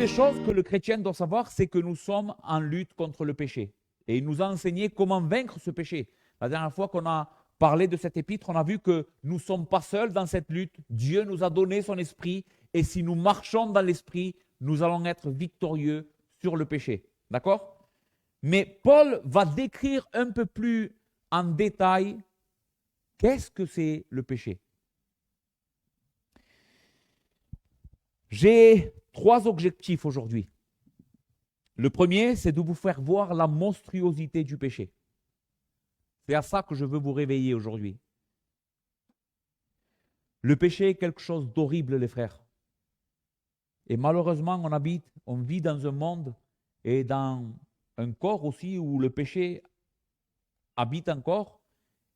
des choses que le chrétien doit savoir, c'est que nous sommes en lutte contre le péché. Et il nous a enseigné comment vaincre ce péché. La dernière fois qu'on a parlé de cet épître, on a vu que nous ne sommes pas seuls dans cette lutte. Dieu nous a donné son esprit. Et si nous marchons dans l'esprit, nous allons être victorieux sur le péché. D'accord? Mais Paul va décrire un peu plus en détail qu'est-ce que c'est le péché. J'ai 3 objectifs aujourd'hui. Le premier, c'est de vous faire voir la monstruosité du péché. C'est à ça que je veux vous réveiller aujourd'hui. Le péché est quelque chose d'horrible, les frères. Et malheureusement, on vit dans un monde et dans un corps aussi où le péché habite encore,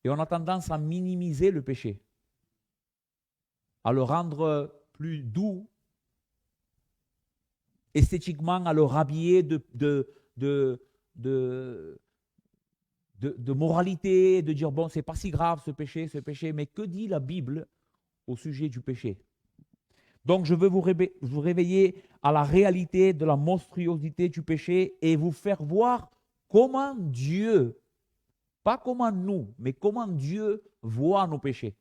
et on a tendance à minimiser le péché, à le rendre plus doux, esthétiquement, à le rhabiller de moralité, de dire, bon, c'est pas si grave ce péché, mais que dit la Bible au sujet du péché? Donc, je veux vous réveiller à la réalité de la monstruosité du péché et vous faire voir comment Dieu, pas comment nous, mais comment Dieu voit nos péchés.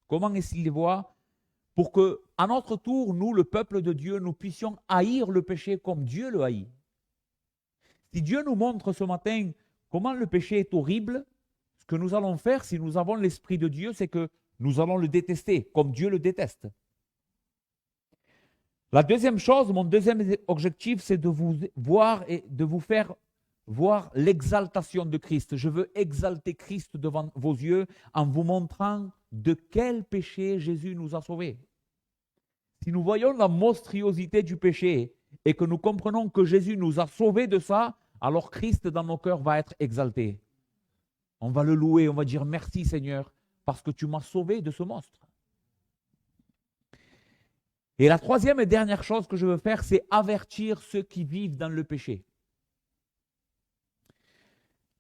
Comment est-ce qu'il les voit? Pour que, à notre tour, nous, le peuple de Dieu, nous puissions haïr le péché comme Dieu le haït. Si Dieu nous montre ce matin comment le péché est horrible, ce que nous allons faire, si nous avons l'Esprit de Dieu, c'est que nous allons le détester, comme Dieu le déteste. La deuxième chose, mon deuxième objectif, c'est de vous voir et de vous faire voir l'exaltation de Christ. Je veux exalter Christ devant vos yeux en vous montrant de quel péché Jésus nous a sauvés. Si nous voyons la monstruosité du péché et que nous comprenons que Jésus nous a sauvés de ça, alors Christ dans nos cœurs va être exalté. On va le louer, on va dire merci Seigneur parce que tu m'as sauvé de ce monstre. Et la troisième et dernière chose que je veux faire, c'est avertir ceux qui vivent dans le péché.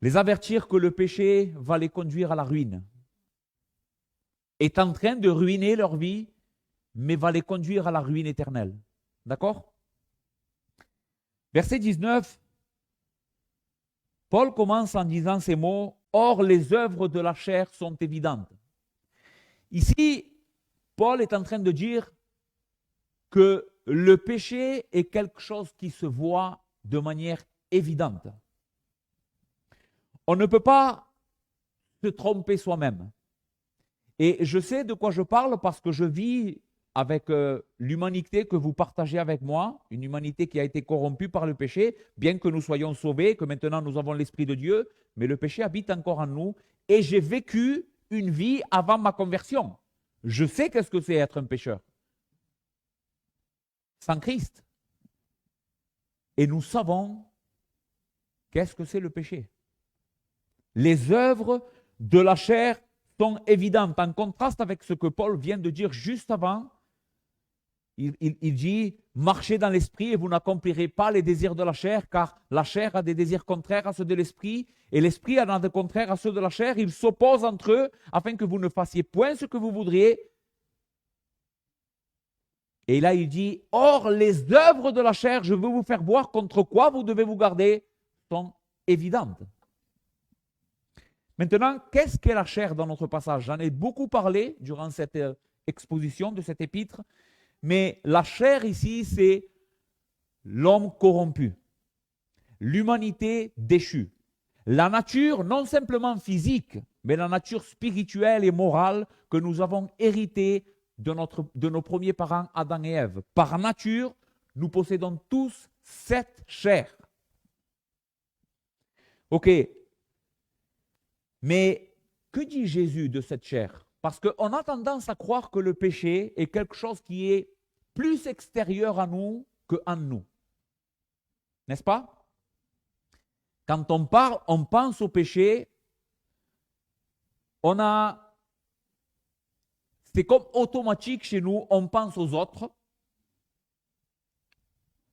Les avertir que le péché va les conduire à la ruine. Est en train de ruiner leur vie, mais va les conduire à la ruine éternelle. D'accord? Verset 19, Paul commence en disant ces mots, « Or les œuvres de la chair sont évidentes. » Ici, Paul est en train de dire que le péché est quelque chose qui se voit de manière évidente. On ne peut pas se tromper soi-même. Et je sais de quoi je parle parce que je vis avec l'humanité que vous partagez avec moi, une humanité qui a été corrompue par le péché, bien que nous soyons sauvés, que maintenant nous avons l'Esprit de Dieu, mais le péché habite encore en nous. Et j'ai vécu une vie avant ma conversion. Je sais qu'est-ce que c'est être un pécheur. Sans Christ. Et nous savons qu'est-ce que c'est le péché. Les œuvres de la chair sont évidentes, en contraste avec ce que Paul vient de dire juste avant. Il dit, marchez dans l'esprit et vous n'accomplirez pas les désirs de la chair, car la chair a des désirs contraires à ceux de l'esprit, et l'esprit a des contraires à ceux de la chair. Ils s'opposent entre eux, afin que vous ne fassiez point ce que vous voudriez. Et là, il dit, or, les œuvres de la chair, je veux vous faire voir contre quoi vous devez vous garder, sont évidentes. Maintenant, qu'est-ce qu'est la chair dans notre passage? J'en ai beaucoup parlé durant cette exposition de cet épître, mais la chair ici, c'est l'homme corrompu, l'humanité déchue, la nature non simplement physique, mais la nature spirituelle et morale que nous avons héritée de nos premiers parents Adam et Ève. Par nature, nous possédons tous cette chair. Ok, mais que dit Jésus de cette chair? Parce qu'on a tendance à croire que le péché est quelque chose qui est plus extérieur à nous qu'en nous. N'est-ce pas? Quand on parle, on pense au péché, c'est comme automatique chez nous, on pense aux autres,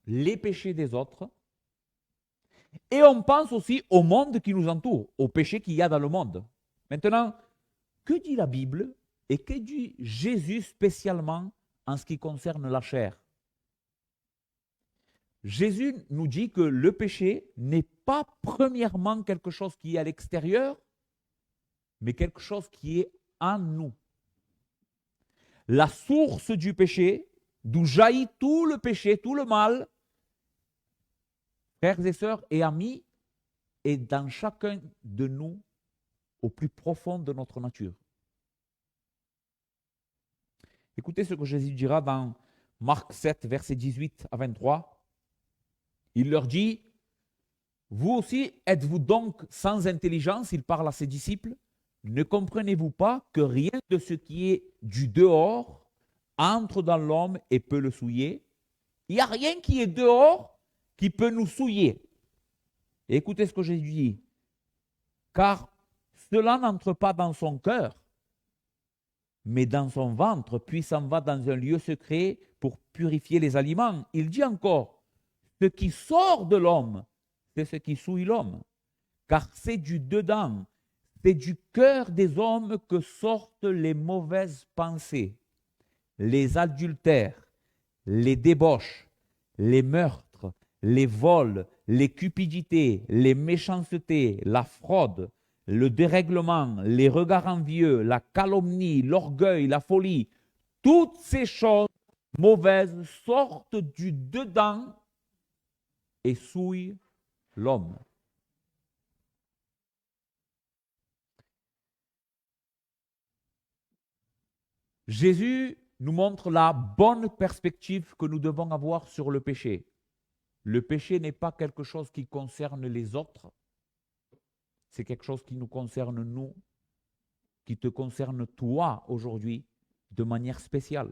les péchés des autres, et on pense aussi au monde qui nous entoure, au péché qu'il y a dans le monde. Maintenant, que dit la Bible et que dit Jésus spécialement en ce qui concerne la chair? Jésus nous dit que le péché n'est pas premièrement quelque chose qui est à l'extérieur, mais quelque chose qui est en nous. La source du péché, d'où jaillit tout le péché, tout le mal, frères et sœurs et amis, est dans chacun de nous au plus profond de notre nature. Écoutez ce que Jésus dira dans Marc 7, versets 18 à 23. Il leur dit, vous aussi êtes-vous donc sans intelligence, il parle à ses disciples, ne comprenez-vous pas que rien de ce qui est du dehors entre dans l'homme et peut le souiller? Il n'y a rien qui est dehors qui peut nous souiller. Et écoutez ce que Jésus dit, car cela n'entre pas dans son cœur, mais dans son ventre, puis s'en va dans un lieu secret pour purifier les aliments. Il dit encore, ce qui sort de l'homme, c'est ce qui souille l'homme, car c'est du dedans, c'est du cœur des hommes que sortent les mauvaises pensées, les adultères, les débauches, les meurtres, les vols, les cupidités, les méchancetés, la fraude, le dérèglement, les regards envieux, la calomnie, l'orgueil, la folie. Toutes ces choses mauvaises sortent du dedans et souillent l'homme. Jésus nous montre la bonne perspective que nous devons avoir sur le péché. Le péché n'est pas quelque chose qui concerne les autres, c'est quelque chose qui nous concerne nous, qui te concerne toi aujourd'hui de manière spéciale.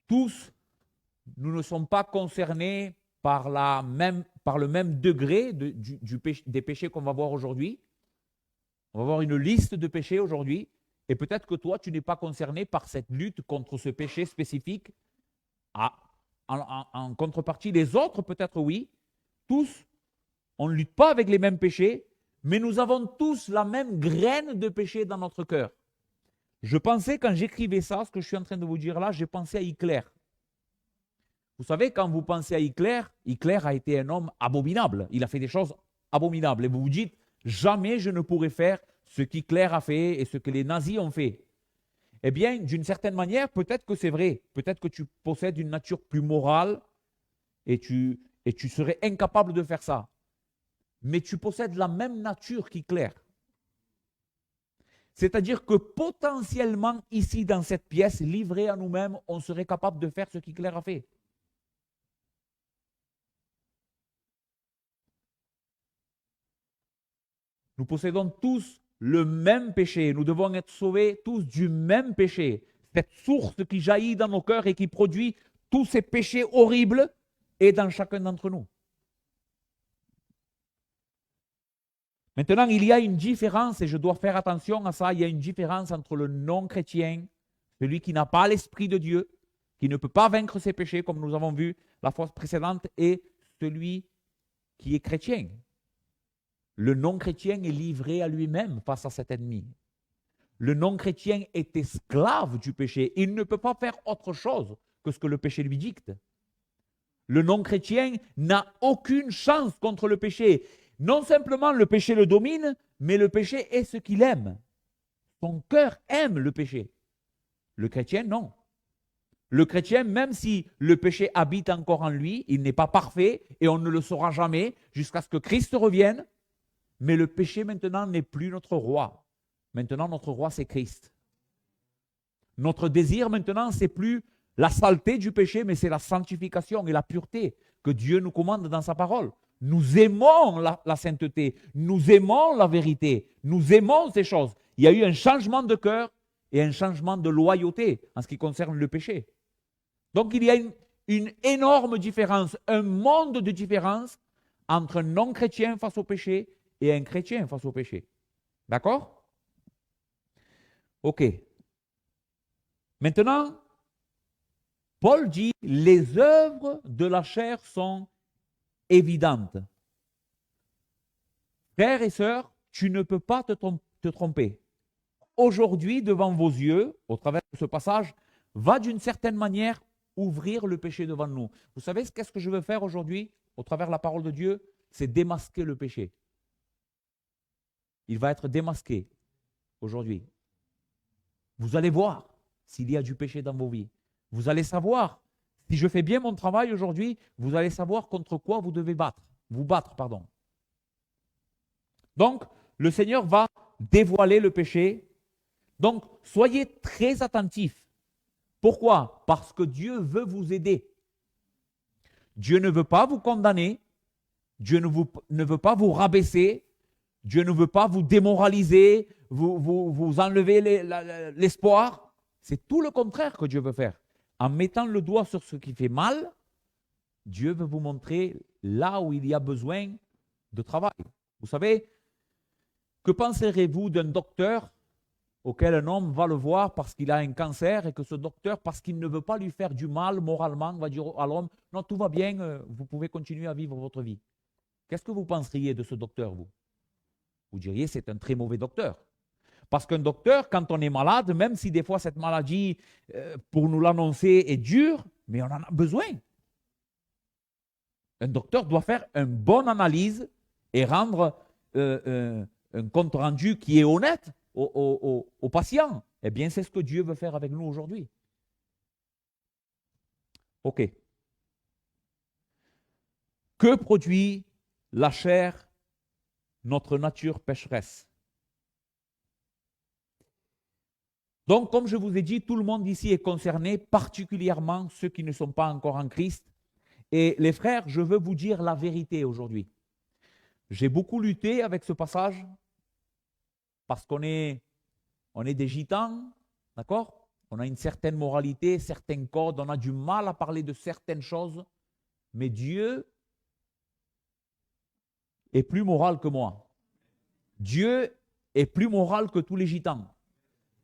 Tous, nous ne sommes pas concernés par le même degré des péchés qu'on va voir aujourd'hui. On va voir une liste de péchés aujourd'hui, et peut-être que toi, tu n'es pas concerné par cette lutte contre ce péché spécifique. En contrepartie, les autres, peut-être oui. Tous, on ne lutte pas avec les mêmes péchés, mais nous avons tous la même graine de péché dans notre cœur. Je pensais, quand j'écrivais ça, ce que je suis en train de vous dire là, j'ai pensé à Hitler. Vous savez, quand vous pensez à Hitler, Hitler a été un homme abominable. Il a fait des choses abominables. Et vous vous dites, jamais je ne pourrai faire ce qu'Hitler a fait et ce que les nazis ont fait. Eh bien, d'une certaine manière, peut-être que c'est vrai. Peut-être que tu possèdes une nature plus morale et tu serais incapable de faire ça. Mais tu possèdes la même nature qu'Hitler. C'est-à-dire que potentiellement, ici, dans cette pièce, livrée à nous-mêmes, on serait capable de faire ce qu'Hitler a fait. Nous possédons tous le même péché. Nous devons être sauvés tous du même péché. Cette source qui jaillit dans nos cœurs et qui produit tous ces péchés horribles est dans chacun d'entre nous. Maintenant, il y a une différence, et je dois faire attention à ça, il y a une différence entre le non-chrétien, celui qui n'a pas l'Esprit de Dieu, qui ne peut pas vaincre ses péchés, comme nous avons vu la fois précédente, et celui qui est chrétien. Le non-chrétien est livré à lui-même face à cet ennemi. Le non-chrétien est esclave du péché. Il ne peut pas faire autre chose que ce que le péché lui dicte. Le non-chrétien n'a aucune chance contre le péché. Non simplement le péché le domine, mais le péché est ce qu'il aime. Son cœur aime le péché. Le chrétien, non. Le chrétien, même si le péché habite encore en lui, il n'est pas parfait et on ne le saura jamais jusqu'à ce que Christ revienne. Mais le péché maintenant n'est plus notre roi. Maintenant, notre roi, c'est Christ. Notre désir maintenant, c'est plus la saleté du péché, mais c'est la sanctification et la pureté que Dieu nous commande dans sa parole. Nous aimons la sainteté, nous aimons la vérité, nous aimons ces choses. Il y a eu un changement de cœur et un changement de loyauté en ce qui concerne le péché. Donc il y a une énorme différence, un monde de différence entre un non-chrétien face au péché et un chrétien face au péché. D'accord? Ok. Maintenant, Paul dit, les œuvres de la chair sont évidentes. Frères et sœurs, tu ne peux pas te tromper. Aujourd'hui, devant vos yeux, au travers de ce passage, va d'une certaine manière ouvrir le péché devant nous. Vous savez qu'est-ce que je veux faire aujourd'hui, au travers de la parole de Dieu? C'est démasquer le péché. Il va être démasqué aujourd'hui. Vous allez voir s'il y a du péché dans vos vies. Vous allez savoir, si je fais bien mon travail aujourd'hui, vous allez savoir contre quoi vous devez vous battre. Donc, le Seigneur va dévoiler le péché. Donc, soyez très attentifs. Pourquoi? Parce que Dieu veut vous aider. Dieu ne veut pas vous condamner. Dieu ne veut pas vous rabaisser. Dieu ne veut pas vous démoraliser, vous enlever l'espoir. C'est tout le contraire que Dieu veut faire. En mettant le doigt sur ce qui fait mal, Dieu veut vous montrer là où il y a besoin de travail. Vous savez, que penserez-vous d'un docteur auquel un homme va le voir parce qu'il a un cancer et que ce docteur, parce qu'il ne veut pas lui faire du mal moralement, va dire à l'homme, non, tout va bien, vous pouvez continuer à vivre votre vie. Qu'est-ce que vous penseriez de ce docteur, vous? Vous diriez, c'est un très mauvais docteur. Parce qu'un docteur, quand on est malade, même si des fois cette maladie, pour nous l'annoncer, est dure, mais on en a besoin. Un docteur doit faire une bonne analyse et rendre un compte rendu qui est honnête au patient. Eh bien, c'est ce que Dieu veut faire avec nous aujourd'hui. OK. Que produit la chair, notre nature pécheresse? Donc, comme je vous ai dit, tout le monde ici est concerné, particulièrement ceux qui ne sont pas encore en Christ. Et les frères, je veux vous dire la vérité aujourd'hui. J'ai beaucoup lutté avec ce passage parce qu'on est des gitans, d'accord? On a une certaine moralité, certains codes, on a du mal à parler de certaines choses, mais Dieu est plus moral que moi. Dieu est plus moral que tous les gitans.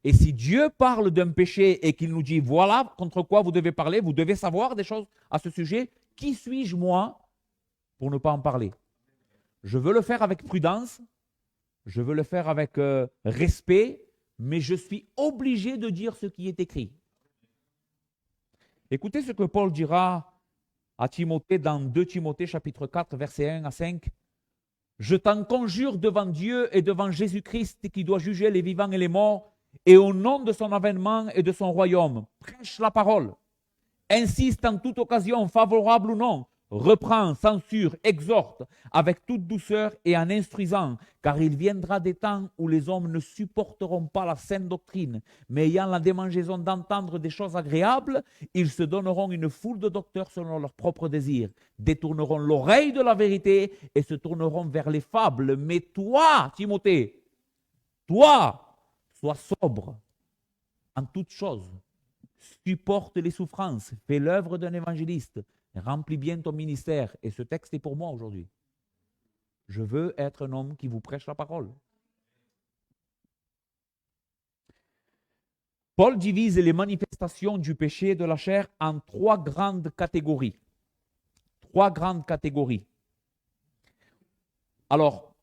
Et si Dieu parle d'un péché et qu'il nous dit, voilà contre quoi vous devez parler, vous devez savoir des choses à ce sujet, qui suis-je moi pour ne pas en parler? Je veux le faire avec prudence, je veux le faire avec respect, mais je suis obligé de dire ce qui est écrit. Écoutez ce que Paul dira à Timothée dans 2 Timothée chapitre 4, versets 1 à 5. « Je t'en conjure devant Dieu et devant Jésus-Christ qui doit juger les vivants et les morts, et au nom de son avènement et de son royaume, prêche la parole. Insiste en toute occasion, favorable ou non, reprend, censure, exhorte avec toute douceur et en instruisant, car il viendra des temps où les hommes ne supporteront pas la saine doctrine, mais ayant la démangeaison d'entendre des choses agréables, ils se donneront une foule de docteurs selon leurs propres désirs, détourneront l'oreille de la vérité et se tourneront vers les fables. Mais toi, Timothée, toi, sois sobre en toutes choses, supporte les souffrances, fais l'œuvre d'un évangéliste, remplis bien ton ministère. Et ce texte est pour moi aujourd'hui. Je veux être un homme qui vous prêche la parole. Paul divise les manifestations du péché de la chair en 3 grandes catégories. 3 grandes catégories. Alors,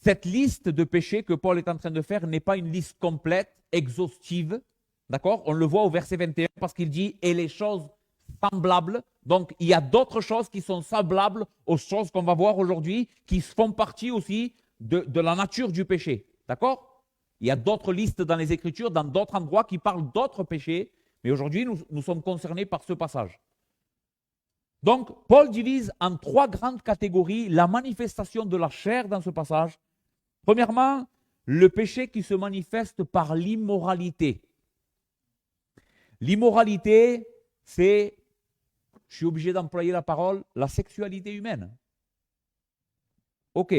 cette liste de péchés que Paul est en train de faire n'est pas une liste complète, exhaustive. D'accord? On le voit au verset 21 parce qu'il dit « et les choses semblables ». Donc, il y a d'autres choses qui sont semblables aux choses qu'on va voir aujourd'hui, qui font partie aussi de la nature du péché. D'accord? Il y a d'autres listes dans les Écritures, dans d'autres endroits qui parlent d'autres péchés, mais aujourd'hui, nous sommes concernés par ce passage. Donc, Paul divise en 3 grandes catégories la manifestation de la chair dans ce passage. Premièrement, le péché qui se manifeste par l'immoralité. L'immoralité, c'est, je suis obligé d'employer la parole, la sexualité humaine. Ok.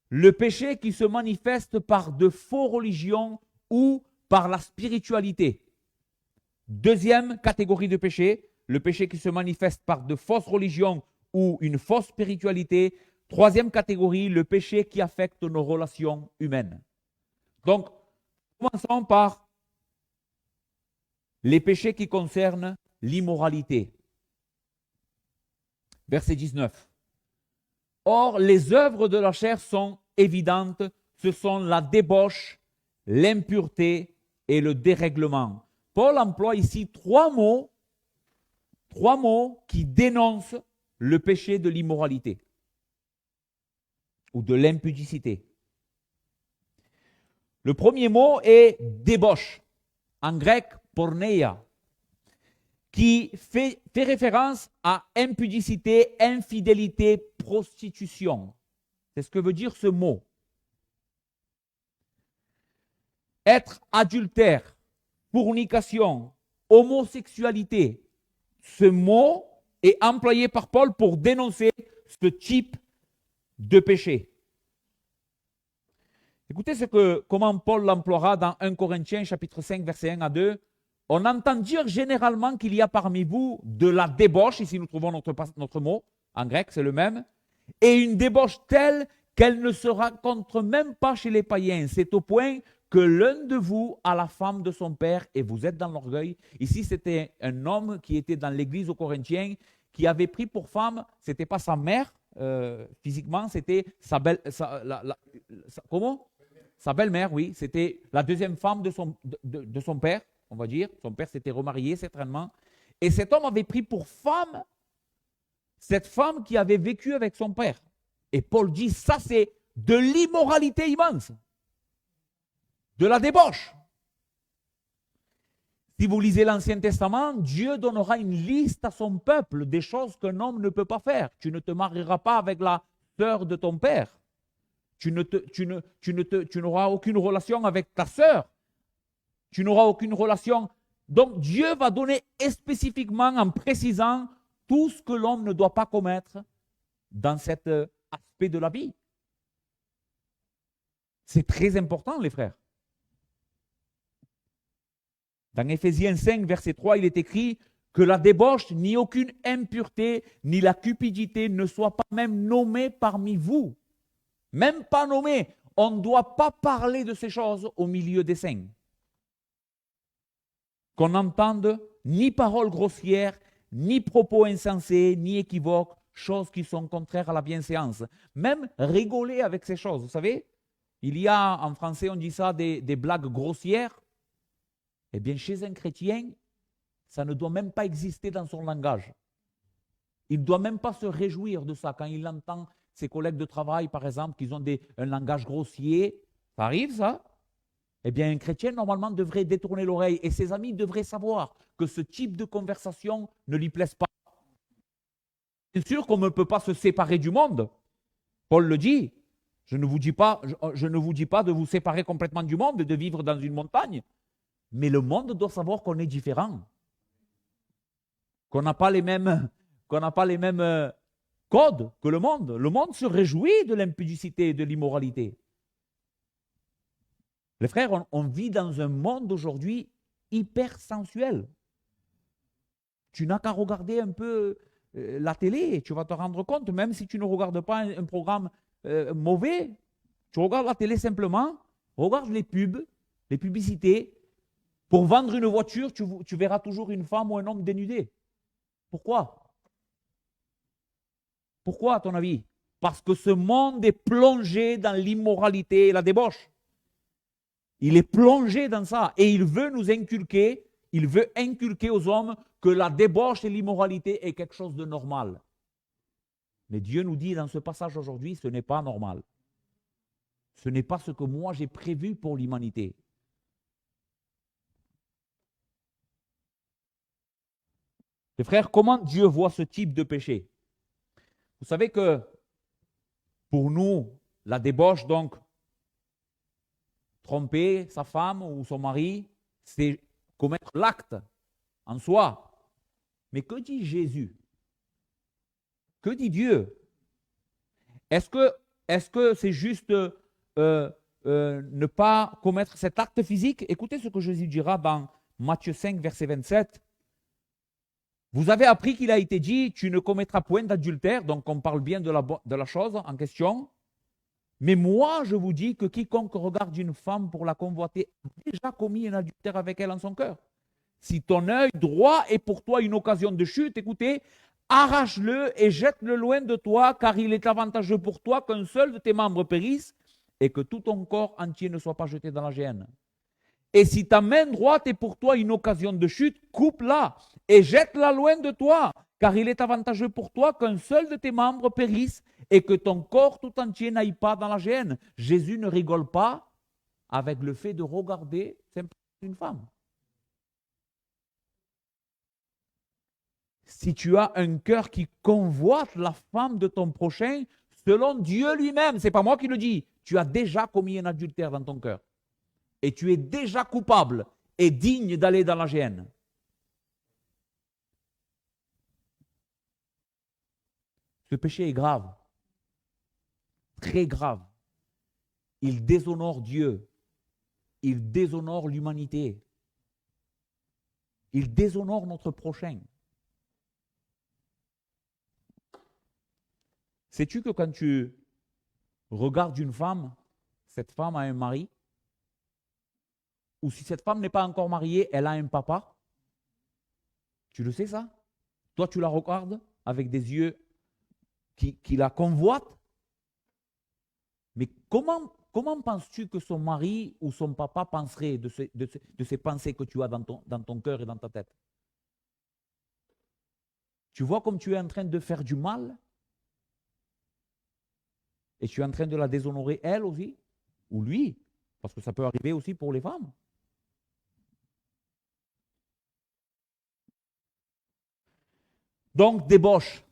Le péché qui se manifeste par de faux religions ou par la spiritualité. Deuxième catégorie de péché, le péché qui se manifeste par de fausses religions ou une fausse spiritualité. Troisième catégorie, le péché qui affecte nos relations humaines. Donc, commençons par les péchés qui concernent l'immoralité. Verset 19. Or, les œuvres de la chair sont évidentes, ce sont la débauche, l'impureté et le dérèglement, Paul emploie ici trois mots qui dénoncent le péché de l'immoralité ou de l'impudicité. Le premier mot est débauche, en grec porneia, qui fait référence à impudicité, infidélité, prostitution. C'est ce que veut dire ce mot. Être adultère, fornication, homosexualité. Ce mot est employé par Paul pour dénoncer ce type de péché. Écoutez comment Paul l'emploiera dans 1 Corinthiens chapitre 5 versets 1 à 2. On entend dire généralement qu'il y a parmi vous de la débauche, ici nous trouvons notre mot, en grec c'est le même, et une débauche telle qu'elle ne se rencontre même pas chez les païens. C'est au point que l'un de vous a la femme de son père et vous êtes dans l'orgueil. Ici, c'était un homme qui était dans l'église aux Corinthiens, qui avait pris pour femme, ce n'était pas sa mère physiquement, c'était sa belle-mère, oui. C'était la deuxième femme de son père, on va dire. Son père s'était remarié, certainement. Et cet homme avait pris pour femme cette femme qui avait vécu avec son père. Et Paul dit, ça c'est de l'immoralité immense. De la débauche. Si vous lisez l'Ancien Testament, Dieu donnera une liste à son peuple des choses qu'un homme ne peut pas faire. Tu ne te marieras pas avec la sœur de ton père. Tu n'auras aucune relation avec ta sœur. Tu n'auras aucune relation. Donc Dieu va donner spécifiquement en précisant tout ce que l'homme ne doit pas commettre dans cet aspect de la vie. C'est très important, les frères. Dans Éphésiens 5, verset 3, il est écrit que la débauche, ni aucune impureté, ni la cupidité ne soient pas même nommées parmi vous. Même pas nommées. On ne doit pas parler de ces choses au milieu des saints. Qu'on n'entende ni paroles grossières, ni propos insensés, ni équivoques, choses qui sont contraires à la bienséance. Même rigoler avec ces choses. Vous savez, il y a, en français, on dit ça, des blagues grossières. Eh bien, chez un chrétien, ça ne doit même pas exister dans son langage. Il ne doit même pas se réjouir de ça. Quand il entend ses collègues de travail, par exemple, qui ont un langage grossier, ça arrive ça? Eh bien, un chrétien, normalement, devrait détourner l'oreille. Et ses amis devraient savoir que ce type de conversation ne lui plaise pas. C'est sûr qu'on ne peut pas se séparer du monde. Paul le dit. Je ne vous dis pas de vous séparer complètement du monde et de vivre dans une montagne. Mais le monde doit savoir qu'on est différent. Qu'on n'a pas les mêmes codes que le monde. Le monde se réjouit de l'impudicité et de l'immoralité. Les frères, on vit dans un monde aujourd'hui hyper sensuel. Tu n'as qu'à regarder un peu la télé et tu vas te rendre compte, même si tu ne regardes pas un programme mauvais, tu regardes la télé simplement, regarde les pubs, les publicités. Pour vendre une voiture, tu verras toujours une femme ou un homme dénudé. Pourquoi? Pourquoi, à ton avis? Parce que ce monde est plongé dans l'immoralité et la débauche. Il est plongé dans ça et il veut nous inculquer, il veut inculquer aux hommes que la débauche et l'immoralité est quelque chose de normal. Mais Dieu nous dit dans ce passage aujourd'hui, ce n'est pas normal. Ce n'est pas ce que moi j'ai prévu pour l'humanité. Les frères, comment Dieu voit ce type de péché? Vous savez que pour nous, la débauche, donc, tromper sa femme ou son mari, c'est commettre l'acte en soi. Mais que dit Jésus? Que dit Dieu? Est-ce que c'est juste ne pas commettre cet acte physique? Écoutez ce que Jésus dira dans Matthieu 5, verset 27. Vous avez appris qu'il a été dit, tu ne commettras point d'adultère, donc on parle bien de la chose en question. Mais moi, je vous dis que quiconque regarde une femme pour la convoiter a déjà commis un adultère avec elle en son cœur. Si ton œil droit est pour toi une occasion de chute, écoutez, arrache-le et jette-le loin de toi, car il est avantageux pour toi qu'un seul de tes membres périsse et que tout ton corps entier ne soit pas jeté dans la géhenne. Et si ta main droite est pour toi une occasion de chute, coupe-la et jette-la loin de toi, car il est avantageux pour toi qu'un seul de tes membres périsse et que ton corps tout entier n'aille pas dans la géhenne. Jésus ne rigole pas avec le fait de regarder simplement une femme. Si tu as un cœur qui convoite la femme de ton prochain, selon Dieu lui-même, ce n'est pas moi qui le dis, tu as déjà commis un adultère dans ton cœur. Et tu es déjà coupable et digne d'aller dans la géhenne. Ce péché est grave, très grave. Il déshonore Dieu, il déshonore l'humanité, il déshonore notre prochain. Sais-tu que quand tu regardes une femme, cette femme a un mari, ou si cette femme n'est pas encore mariée, elle a un papa? Tu le sais ça? Toi, tu la regardes avec des yeux qui la convoitent? Mais comment penses-tu que son mari ou son papa penserait de ces pensées que tu as dans ton cœur et dans ta tête? Tu vois comme tu es en train de faire du mal? Et tu es en train de la déshonorer elle aussi? Ou lui? Parce que ça peut arriver aussi pour les femmes. Donc, débauche,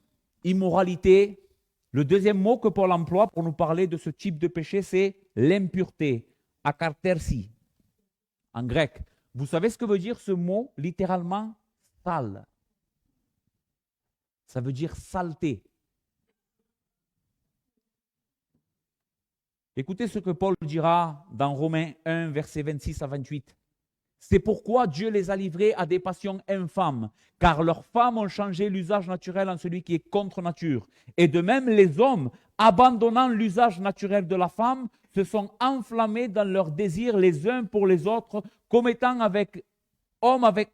immoralité. Le deuxième mot que Paul emploie pour nous parler de ce type de péché, c'est l'impureté, akartersi, en grec. Vous savez ce que veut dire ce mot, littéralement, sale? Ça veut dire saleté. Écoutez ce que Paul dira dans Romains 1, versets 26 à 28. C'est pourquoi Dieu les a livrés à des passions infâmes, car leurs femmes ont changé l'usage naturel en celui qui est contre nature. Et de même, les hommes, abandonnant l'usage naturel de la femme, se sont enflammés dans leurs désirs les uns pour les autres, commettant homme avec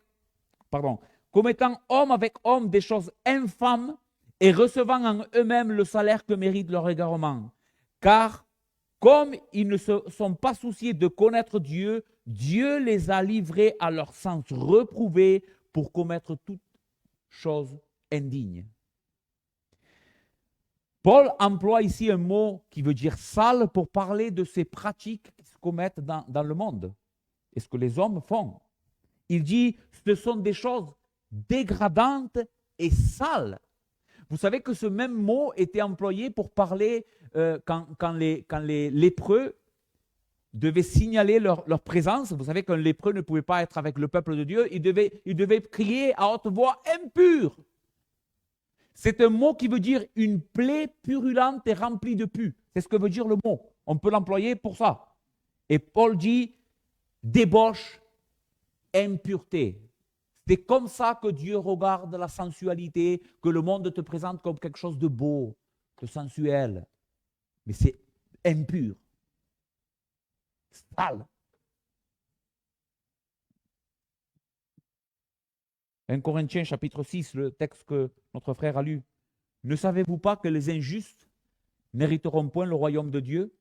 homme des choses infâmes et recevant en eux-mêmes le salaire que mérite leur égarement. Car comme ils ne se sont pas souciés de connaître Dieu, Dieu les a livrés à leur sens reprouvé pour commettre toute chose indigne. Paul emploie ici un mot qui veut dire sale pour parler de ces pratiques qui se commettent dans le monde et ce que les hommes font. Il dit ce sont des choses dégradantes et sales. Vous savez que ce même mot était employé pour parler quand les lépreux devaient signaler leur présence. Vous savez qu'un lépreux ne pouvait pas être avec le peuple de Dieu. Il devait crier à haute voix « impur ». C'est un mot qui veut dire une plaie purulente et remplie de pus. C'est ce que veut dire le mot. On peut l'employer pour ça. Et Paul dit débauche, impureté. C'est comme ça que Dieu regarde la sensualité, que le monde te présente comme quelque chose de beau, de sensuel. Mais c'est impur, sale. 1 Corinthiens chapitre 6, le texte que notre frère a lu. Ne savez-vous pas que les injustes n'hériteront point le royaume de Dieu?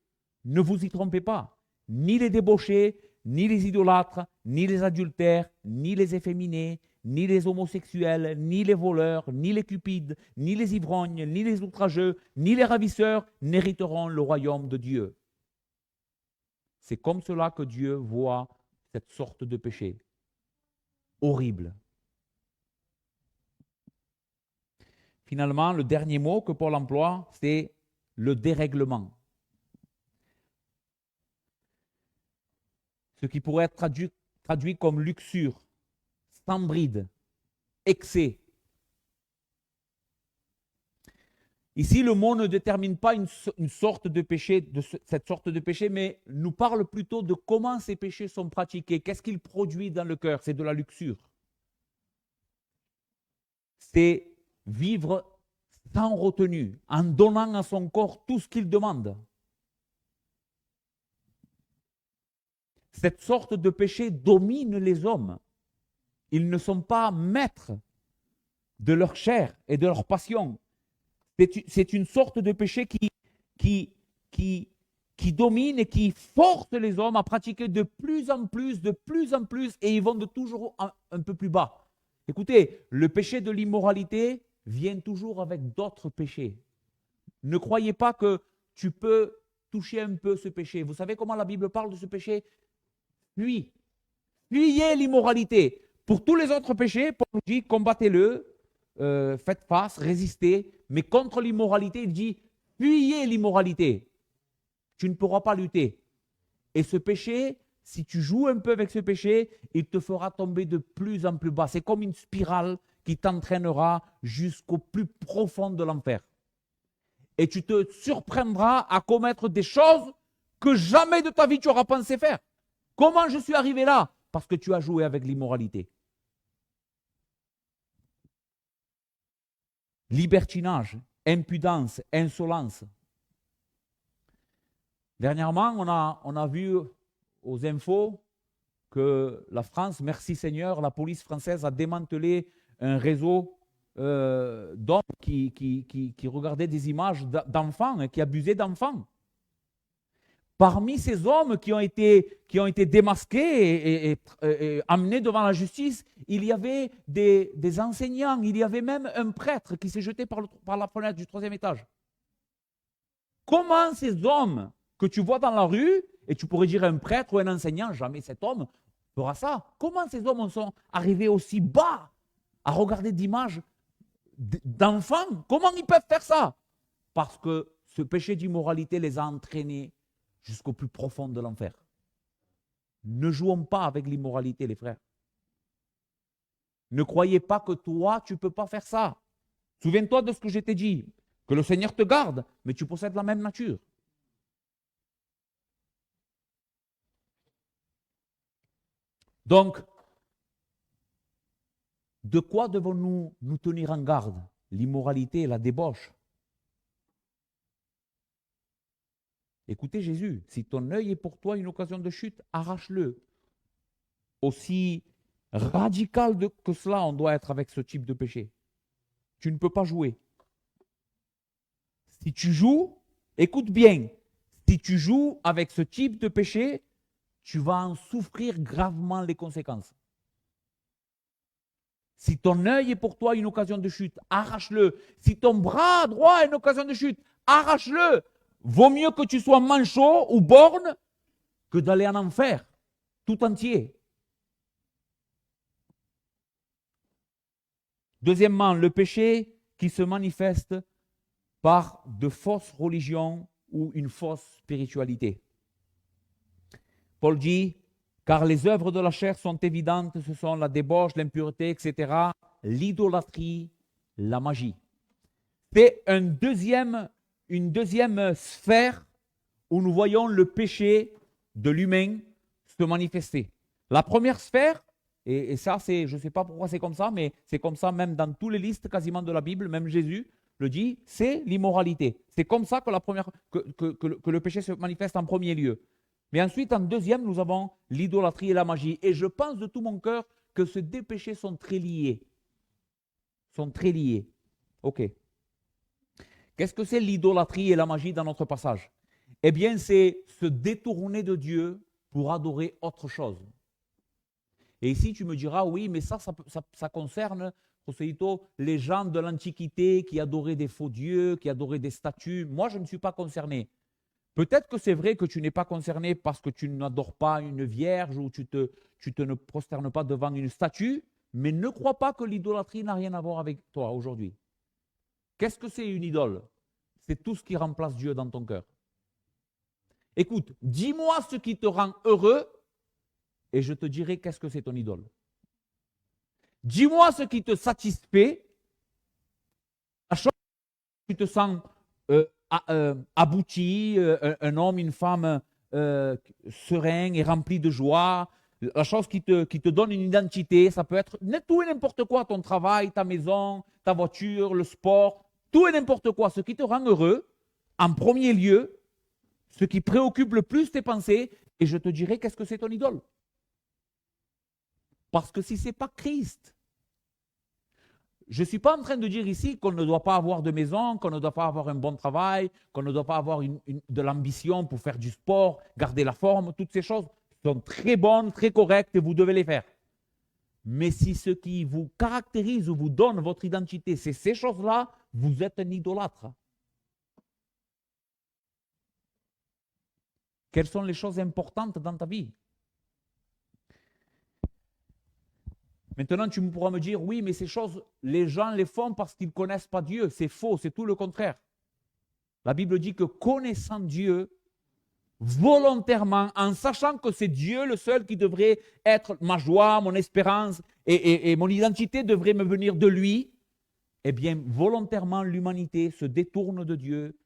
Ne vous y trompez pas. Ni les débauchés, ni les idolâtres, ni les adultères, ni les efféminés, ni les homosexuels, ni les voleurs, ni les cupides, ni les ivrognes, ni les outrageux, ni les ravisseurs n'hériteront le royaume de Dieu. C'est comme cela que Dieu voit cette sorte de péché. Horrible. Finalement, le dernier mot que Paul emploie, c'est le dérèglement. Ce qui pourrait être traduit comme luxure, sans bride, excès. Ici, le mot ne détermine pas une sorte de péché, cette sorte de péché, mais nous parle plutôt de comment ces péchés sont pratiqués. Qu'est-ce qu'ils produisent dans le cœur? C'est de la luxure. C'est vivre sans retenue, en donnant à son corps tout ce qu'il demande. Cette sorte de péché domine les hommes. Ils ne sont pas maîtres de leur chair et de leur passion. C'est une sorte de péché qui qui domine et qui force les hommes à pratiquer de plus en plus, et ils vont de toujours un peu plus bas. Écoutez, le péché de l'immoralité vient toujours avec d'autres péchés. Ne croyez pas que tu peux toucher un peu ce péché. Vous savez comment la Bible parle de ce péché? Fuyez l'immoralité. Pour tous les autres péchés, Paul nous dit combattez-le, faites face, résistez. Mais contre l'immoralité, il dit fuyez l'immoralité. Tu ne pourras pas lutter. Et ce péché, si tu joues un peu avec ce péché, il te fera tomber de plus en plus bas. C'est comme une spirale qui t'entraînera jusqu'au plus profond de l'enfer. Et tu te surprendras à commettre des choses que jamais de ta vie tu auras pensé faire. Comment je suis arrivé là? Parce que tu as joué avec l'immoralité. Libertinage, impudence, insolence. Dernièrement, on a vu aux infos que la France, merci Seigneur, la police française a démantelé un réseau d'hommes qui regardaient des images d'enfants, qui abusaient d'enfants. Parmi ces hommes qui ont été démasqués et amenés devant la justice, il y avait des enseignants, il y avait même un prêtre qui s'est jeté par la fenêtre du 3e étage. Comment ces hommes que tu vois dans la rue, et tu pourrais dire un prêtre ou un enseignant, jamais cet homme fera ça. Comment ces hommes sont arrivés aussi bas à regarder d'images d'enfants? Comment ils peuvent faire ça? Parce que ce péché d'immoralité les a entraînés jusqu'au plus profond de l'enfer. Ne jouons pas avec l'immoralité, les frères. Ne croyez pas que toi, tu ne peux pas faire ça. Souviens-toi de ce que je t'ai dit, que le Seigneur te garde, mais tu possèdes la même nature. Donc, de quoi devons-nous nous tenir en garde? L'immoralité, la débauche. Écoutez Jésus, si ton œil est pour toi une occasion de chute, arrache-le. Aussi radical que cela, on doit être avec ce type de péché. Tu ne peux pas jouer. Si tu joues, écoute bien, si tu joues avec ce type de péché, tu vas en souffrir gravement les conséquences. Si ton œil est pour toi une occasion de chute, arrache-le. Si ton bras droit est une occasion de chute, arrache-le. Vaut mieux que tu sois manchot ou borgne que d'aller en enfer, tout entier. Deuxièmement, le péché qui se manifeste par de fausses religions ou une fausse spiritualité. Paul dit, car les œuvres de la chair sont évidentes, ce sont la débauche, l'impureté, etc., l'idolâtrie, la magie. C'est une deuxième sphère où nous voyons le péché de l'humain se manifester. La première sphère, et ça, je ne sais pas pourquoi c'est comme ça, mais c'est comme ça même dans toutes les listes quasiment de la Bible, même Jésus le dit, c'est l'immoralité. C'est comme ça que le péché se manifeste en premier lieu. Mais ensuite, en deuxième, nous avons l'idolâtrie et la magie. Et je pense de tout mon cœur que ces deux péchés sont très liés. OK. Qu'est-ce que c'est l'idolâtrie et la magie dans notre passage? Eh bien, c'est se détourner de Dieu pour adorer autre chose. Et ici, tu me diras, oui, mais ça concerne, Joséito, les gens de l'Antiquité qui adoraient des faux dieux, qui adoraient des statues. Moi, je ne suis pas concerné. Peut-être que c'est vrai que tu n'es pas concerné parce que tu n'adores pas une vierge ou tu ne prosternes pas devant une statue, mais ne crois pas que l'idolâtrie n'a rien à voir avec toi aujourd'hui. Qu'est-ce que c'est une idole? C'est tout ce qui remplace Dieu dans ton cœur. Écoute, dis-moi ce qui te rend heureux et je te dirai qu'est-ce que c'est ton idole. Dis-moi ce qui te satisfait, la chose où tu te sens abouti, un homme, une femme serein et rempli de joie, la chose qui te donne une identité, ça peut être tout et n'importe quoi, ton travail, ta maison, ta voiture, le sport, tout et n'importe quoi, ce qui te rend heureux, en premier lieu, ce qui préoccupe le plus tes pensées, et je te dirai qu'est-ce que c'est ton idole. Parce que si ce n'est pas Christ, Je ne suis pas en train de dire ici qu'on ne doit pas avoir de maison, qu'on ne doit pas avoir un bon travail, qu'on ne doit pas avoir de l'ambition pour faire du sport, garder la forme. Toutes ces choses sont très bonnes, très correctes et vous devez les faire. Mais si ce qui vous caractérise ou vous donne votre identité, c'est ces choses-là, vous êtes un idolâtre. Quelles sont les choses importantes dans ta vie? Maintenant, tu pourras me dire, oui, mais ces choses, les gens les font parce qu'ils ne connaissent pas Dieu. C'est faux, c'est tout le contraire. La Bible dit que connaissant Dieu, volontairement, en sachant que c'est Dieu le seul qui devrait être ma joie, mon espérance, et mon identité devrait me venir de lui, eh bien, volontairement, l'humanité se détourne de Dieu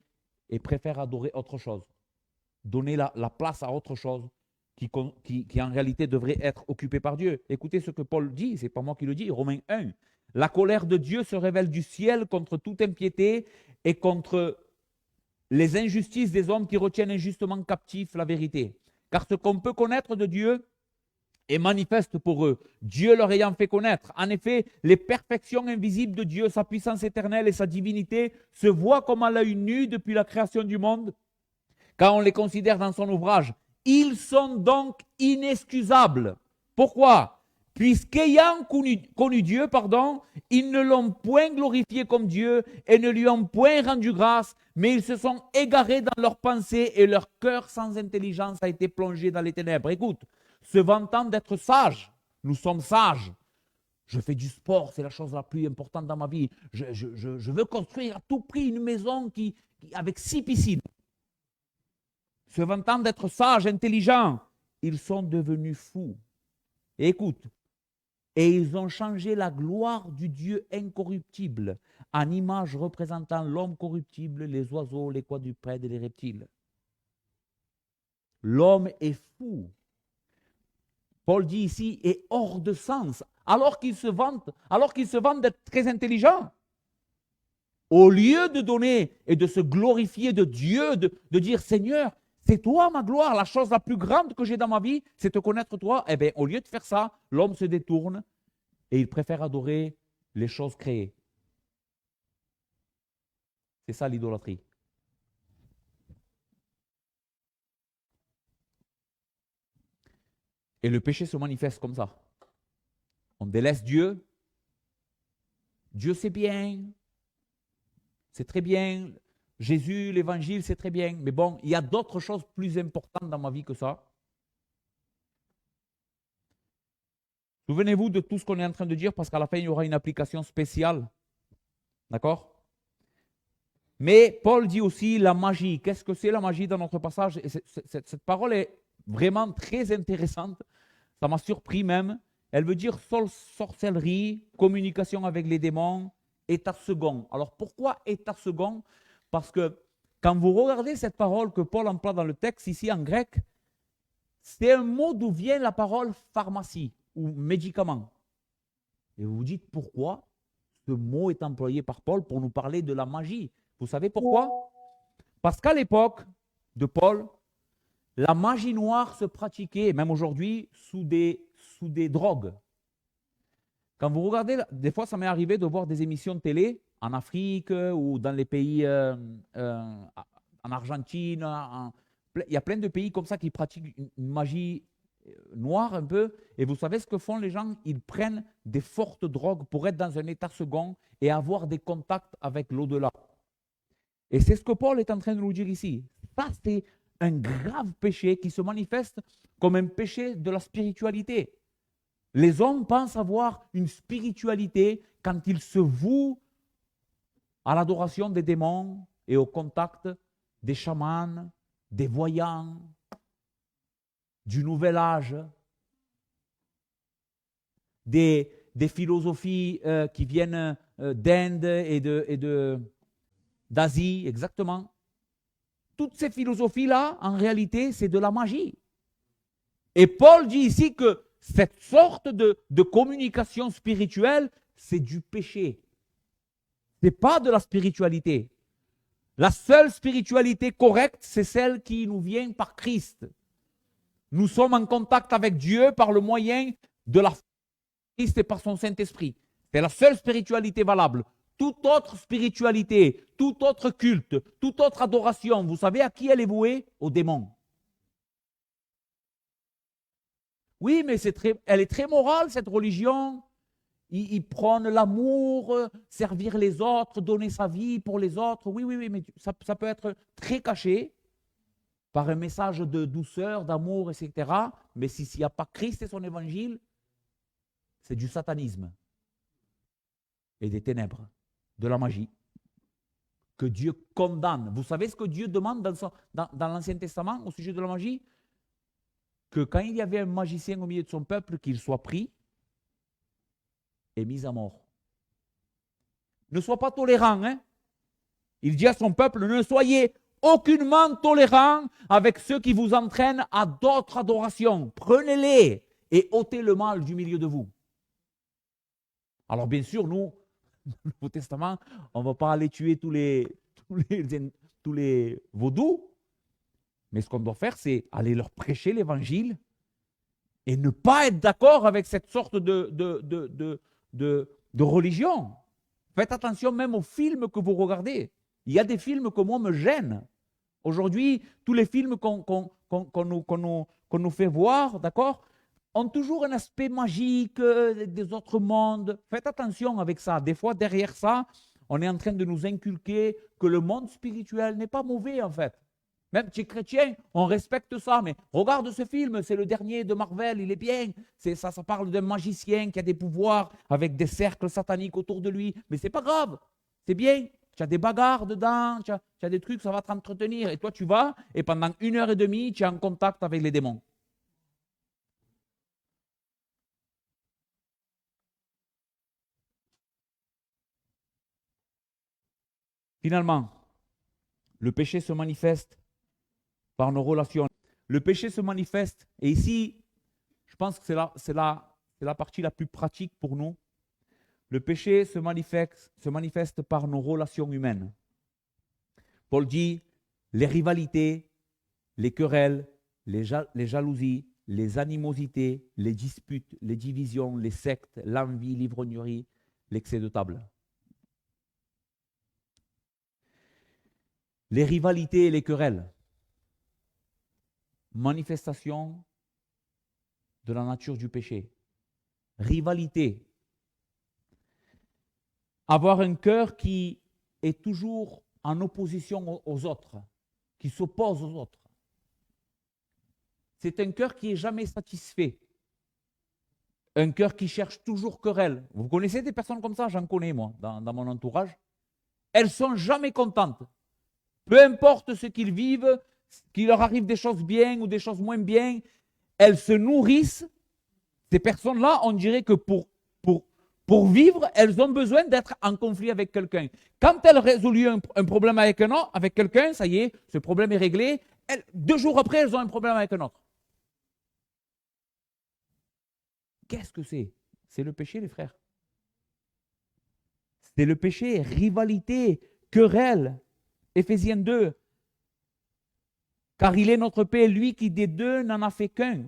et préfère adorer autre chose. Donner la place à autre chose qui en réalité devrait être occupé par Dieu. Écoutez ce que Paul dit, c'est pas moi qui le dis, Romains 1. La colère de Dieu se révèle du ciel contre toute impiété et contre les injustices des hommes qui retiennent injustement captif la vérité. Car ce qu'on peut connaître de Dieu est manifeste pour eux, Dieu leur ayant fait connaître. En effet, les perfections invisibles de Dieu, sa puissance éternelle et sa divinité se voient comme à l'œil nu depuis la création du monde, quand on les considère dans son ouvrage. Ils sont donc inexcusables. Pourquoi? Puisqu'ayant connu Dieu, ils ne l'ont point glorifié comme Dieu et ne lui ont point rendu grâce, mais ils se sont égarés dans leurs pensées et leur cœur sans intelligence a été plongé dans les ténèbres. Écoute, se vantant d'être sages, nous sommes sages. Je fais du sport, c'est la chose la plus importante dans ma vie. Je veux construire à tout prix une maison avec 6 piscines. Se vantant d'être sages, intelligents, ils sont devenus fous. Et écoute, et ils ont changé la gloire du Dieu incorruptible en image représentant l'homme corruptible, les oiseaux, les quadrupèdes et les reptiles. L'homme est fou. Paul dit ici, est hors de sens, alors qu'il se vante d'être très intelligent. Au lieu de donner et de se glorifier de Dieu, de dire Seigneur, c'est toi ma gloire, la chose la plus grande que j'ai dans ma vie, c'est te connaître toi. Eh bien, au lieu de faire ça, l'homme se détourne et il préfère adorer les choses créées. C'est ça l'idolâtrie. Et le péché se manifeste comme ça. On délaisse Dieu. Dieu c'est bien. C'est très bien. Jésus, l'évangile, c'est très bien. Mais bon, il y a d'autres choses plus importantes dans ma vie que ça. Souvenez-vous de tout ce qu'on est en train de dire parce qu'à la fin, il y aura une application spéciale. D'accord? Mais Paul dit aussi la magie. Qu'est-ce que c'est la magie dans notre passage? Et cette parole est vraiment très intéressante. Ça m'a surpris même. Elle veut dire sorcellerie, communication avec les démons, état second. Alors pourquoi état second? Parce que quand vous regardez cette parole que Paul emploie dans le texte ici en grec, c'est un mot d'où vient la parole pharmacie ou médicament. Et vous vous dites pourquoi ce mot est employé par Paul pour nous parler de la magie. Vous savez pourquoi? Parce qu'à l'époque de Paul, la magie noire se pratiquait, même aujourd'hui, sous des drogues. Quand vous regardez, des fois ça m'est arrivé de voir des émissions de télé en Afrique ou dans les pays en Argentine. Il y a plein de pays comme ça qui pratiquent une magie noire un peu. Et vous savez ce que font les gens? Ils prennent des fortes drogues pour être dans un état second et avoir des contacts avec l'au-delà. Et c'est ce que Paul est en train de nous dire ici. Ça, c'est un grave péché qui se manifeste comme un péché de la spiritualité. Les hommes pensent avoir une spiritualité quand ils se vouent à l'adoration des démons et au contact des chamans, des voyants, du nouvel âge, des philosophies qui viennent d'Inde et d'Asie, exactement. Toutes ces philosophies-là, en réalité, c'est de la magie. Et Paul dit ici que cette sorte de communication spirituelle, c'est du péché. Ce n'est pas de la spiritualité. La seule spiritualité correcte, c'est celle qui nous vient par Christ. Nous sommes en contact avec Dieu par le moyen de la Christ et par son Saint-Esprit. C'est la seule spiritualité valable. Toute autre spiritualité, tout autre culte, toute autre adoration, vous savez à qui elle est vouée? Aux démons. Oui, mais elle est très morale, cette religion. Il prône l'amour, servir les autres, donner sa vie pour les autres. Oui, oui, oui, mais ça peut être très caché par un message de douceur, d'amour, etc. Mais s'il n'y a pas Christ et son évangile, c'est du satanisme et des ténèbres, de la magie, que Dieu condamne. Vous savez ce que Dieu demande dans l'Ancien Testament au sujet de la magie? Que quand il y avait un magicien au milieu de son peuple, qu'il soit pris et mis à mort. Ne sois pas tolérant, hein? Il dit à son peuple, ne soyez aucunement tolérants avec ceux qui vous entraînent à d'autres adorations. Prenez-les et ôtez le mal du milieu de vous. Alors bien sûr, nous, dans le Nouveau Testament, on ne va pas aller tuer tous les vaudous, mais ce qu'on doit faire, c'est aller leur prêcher l'évangile et ne pas être d'accord avec cette sorte de religion. Faites attention même aux films que vous regardez. Il y a des films que moi me gênent. Aujourd'hui, tous les films qu'on nous fait voir, d'accord, ont toujours un aspect magique des autres mondes. Faites attention avec ça. Des fois, derrière ça, on est en train de nous inculquer que le monde spirituel n'est pas mauvais, en fait. Même chez chrétiens, on respecte ça. Mais regarde ce film, c'est le dernier de Marvel, il est bien. Ça parle d'un magicien qui a des pouvoirs avec des cercles sataniques autour de lui. Mais c'est pas grave, c'est bien. Tu as des bagarres dedans, tu as des trucs, ça va t'entretenir. Et toi, tu vas, et pendant 1h30, tu es en contact avec les démons. Finalement, le péché se manifeste par nos relations. Le péché se manifeste, et ici, je pense que c'est la partie la plus pratique pour nous. Le péché se manifeste par nos relations humaines. Paul dit, les rivalités, les querelles, les jalousies, les animosités, les disputes, les divisions, les sectes, l'envie, l'ivrognerie, l'excès de table. Les rivalités et les querelles, manifestation de la nature du péché. Rivalité, avoir un cœur qui est toujours en opposition aux autres, qui s'oppose aux autres. C'est un cœur qui n'est jamais satisfait. Un cœur qui cherche toujours querelle. Vous connaissez des personnes comme ça? J'en connais, moi, dans mon entourage. Elles ne sont jamais contentes. Peu importe ce qu'ils vivent, qu'il leur arrive des choses bien ou des choses moins bien, elles se nourrissent. Ces personnes-là, on dirait que pour vivre, elles ont besoin d'être en conflit avec quelqu'un. Quand elles résolvent un problème avec quelqu'un, ça y est, ce problème est réglé. 2 jours après, elles ont un problème avec un autre. Qu'est-ce que c'est? C'est le péché, les frères. C'est le péché, rivalité, querelle. Éphésiens 2. Car il est notre paix, lui qui des deux n'en a fait qu'un,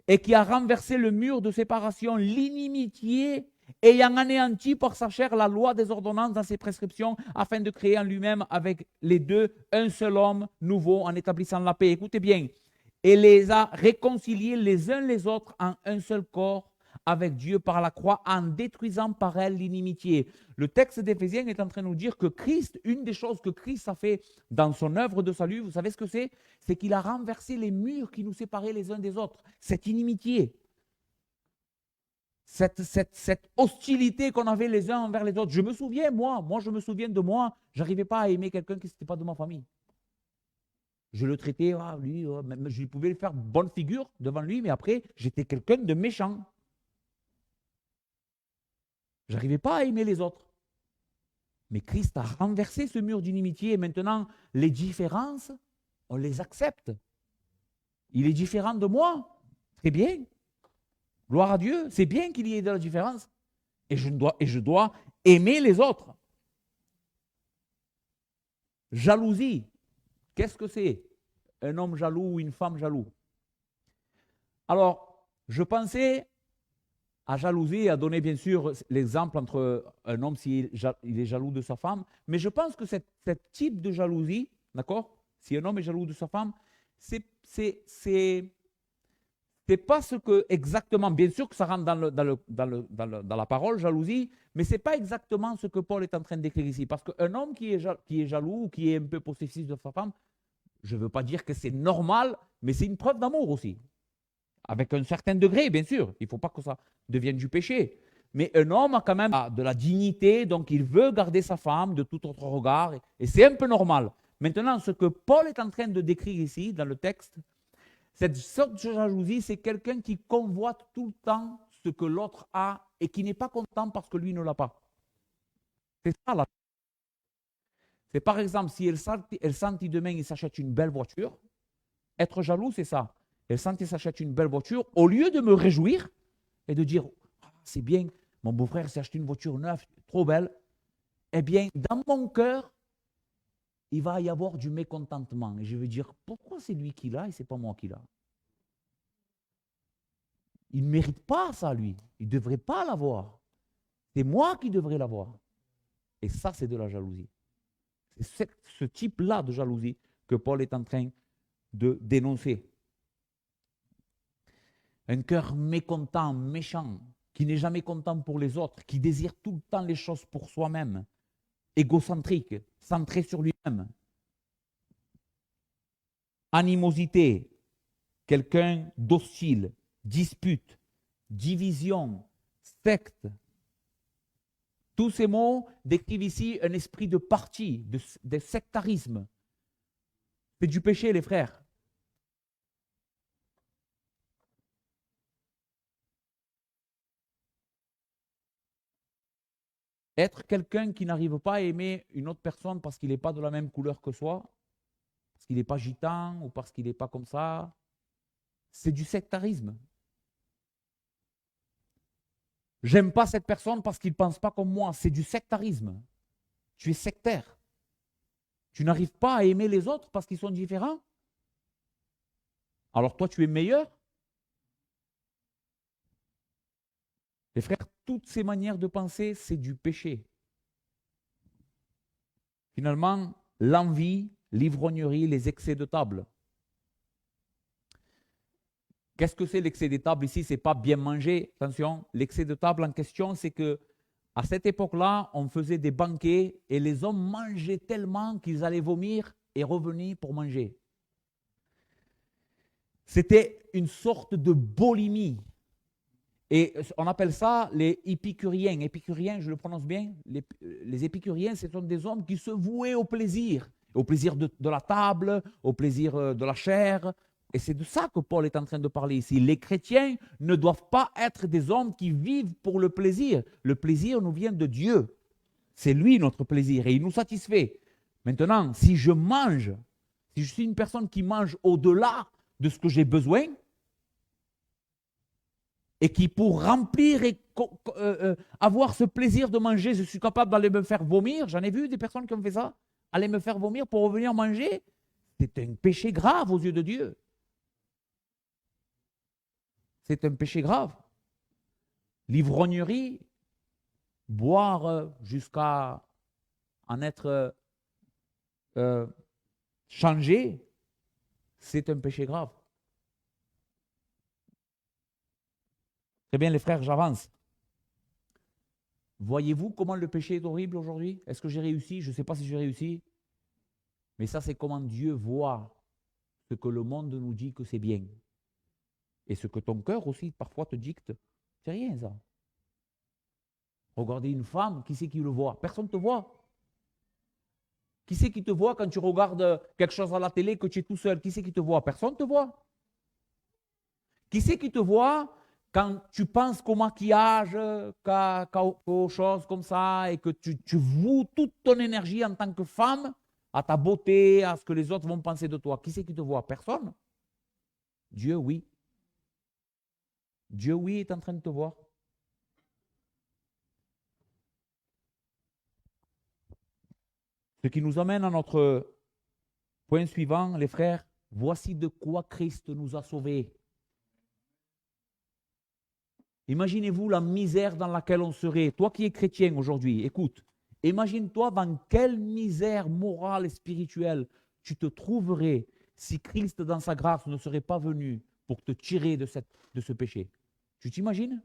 et qui a renversé le mur de séparation, l'inimitié, ayant anéanti par sa chair la loi des ordonnances dans ses prescriptions, afin de créer en lui-même avec les deux un seul homme nouveau en établissant la paix. Écoutez bien, et les a réconciliés les uns les autres en un seul corps avec Dieu par la croix, en détruisant par elle l'inimitié. Le texte d'Éphésiens est en train de nous dire que Christ, une des choses que Christ a fait dans son œuvre de salut, vous savez ce que c'est? C'est qu'il a renversé les murs qui nous séparaient les uns des autres. Cette inimitié, cette hostilité qu'on avait les uns envers les autres. Je me souviens, moi je me souviens de moi, je n'arrivais pas à aimer quelqu'un qui n'était pas de ma famille. Je le traitais, lui, je pouvais faire bonne figure devant lui, mais après, j'étais quelqu'un de méchant. Je n'arrivais pas à aimer les autres. Mais Christ a renversé ce mur d'inimitié et maintenant, les différences, on les accepte. Il est différent de moi. Très bien. Gloire à Dieu. C'est bien qu'il y ait de la différence. Et je dois aimer les autres. Jalousie. Qu'est-ce que c'est? Un homme jaloux ou une femme jaloux? Alors, je pensais à jalouser et à donner bien sûr l'exemple entre un homme s'il est jaloux de sa femme. Mais je pense que ce type de jalousie, d'accord, si un homme est jaloux de sa femme, c'est pas ce que exactement, bien sûr que ça rentre dans la parole, jalousie, mais ce n'est pas exactement ce que Paul est en train d'écrire ici. Parce qu'un homme qui est jaloux ou qui est un peu possessif de sa femme, je ne veux pas dire que c'est normal, mais c'est une preuve d'amour aussi. Avec un certain degré, bien sûr. Il ne faut pas que ça devienne du péché. Mais un homme a quand même de la dignité, donc il veut garder sa femme de tout autre regard, et c'est un peu normal. Maintenant, ce que Paul est en train de décrire ici, dans le texte, cette sorte de jalousie, c'est quelqu'un qui convoite tout le temps ce que l'autre a et qui n'est pas content parce que lui ne l'a pas. C'est ça la. C'est par exemple, si Elsanti demain il s'achète une belle voiture, être jaloux, c'est ça. Elsanti s'achète une belle voiture, au lieu de me réjouir et de dire ah, c'est bien, mon beau-frère s'est acheté une voiture neuve, trop belle, eh bien, dans mon cœur, il va y avoir du mécontentement. Et je vais dire pourquoi c'est lui qui l'a et c'est pas moi qui l'a. Il ne mérite pas ça, lui. Il ne devrait pas l'avoir. C'est moi qui devrais l'avoir. Et ça, c'est de la jalousie. C'est ce type-là de jalousie que Paul est en train de dénoncer. Un cœur mécontent, méchant, qui n'est jamais content pour les autres, qui désire tout le temps les choses pour soi-même, égocentrique, centré sur lui-même. Animosité, quelqu'un d'hostile, dispute, division, secte. Tous ces mots décrivent ici un esprit de parti, de sectarisme. C'est du péché, les frères. Être quelqu'un qui n'arrive pas à aimer une autre personne parce qu'il n'est pas de la même couleur que soi, parce qu'il n'est pas gitan ou parce qu'il n'est pas comme ça, c'est du sectarisme. J'aime pas cette personne parce qu'il ne pense pas comme moi, c'est du sectarisme. Tu es sectaire. Tu n'arrives pas à aimer les autres parce qu'ils sont différents. Alors toi, tu es meilleur. Les frères, toutes ces manières de penser, c'est du péché. Finalement, l'envie, l'ivrognerie, les excès de table. Qu'est-ce que c'est l'excès de table ici? Ce n'est pas bien manger. Attention, l'excès de table en question, c'est que à cette époque-là, on faisait des banquets et les hommes mangeaient tellement qu'ils allaient vomir et revenir pour manger. C'était une sorte de boulimie. Et on appelle ça les épicuriens. Épicuriens, je le prononce bien. Les épicuriens, ce sont des hommes qui se vouaient au plaisir de la table, au plaisir de la chair. Et c'est de ça que Paul est en train de parler ici. Les chrétiens ne doivent pas être des hommes qui vivent pour le plaisir. Le plaisir nous vient de Dieu. C'est lui notre plaisir et il nous satisfait. Maintenant, si je mange, si je suis une personne qui mange au-delà de ce que j'ai besoin, et qui pour remplir et avoir ce plaisir de manger, je suis capable d'aller me faire vomir. J'en ai vu des personnes qui ont fait ça. Aller me faire vomir pour revenir manger. C'est un péché grave aux yeux de Dieu. C'est un péché grave. L'ivrognerie, boire jusqu'à en être changé, c'est un péché grave. Très bien, les frères, j'avance. Voyez-vous comment le péché est horrible aujourd'hui? Est-ce que j'ai réussi? Je ne sais pas si j'ai réussi. Mais ça, c'est comment Dieu voit ce que le monde nous dit que c'est bien. Et ce que ton cœur aussi, parfois, te dicte. C'est rien, ça. Regarder une femme, qui c'est qui le voit? Personne ne te voit. Qui c'est qui te voit quand tu regardes quelque chose à la télé, que tu es tout seul? Qui c'est qui te voit? Personne ne te voit. Qui c'est qui te voit quand tu penses qu'au maquillage, qu'aux choses comme ça, et que tu voues toute ton énergie en tant que femme à ta beauté, à ce que les autres vont penser de toi? Qui c'est qui te voit? Personne. Dieu, oui. Dieu, oui, est en train de te voir. Ce qui nous amène à notre point suivant, les frères. Voici de quoi Christ nous a sauvés. Imaginez-vous la misère dans laquelle on serait. Toi qui es chrétien aujourd'hui, écoute, imagine-toi dans quelle misère morale et spirituelle tu te trouverais si Christ dans sa grâce ne serait pas venu pour te tirer de ce péché. Tu t'imagines?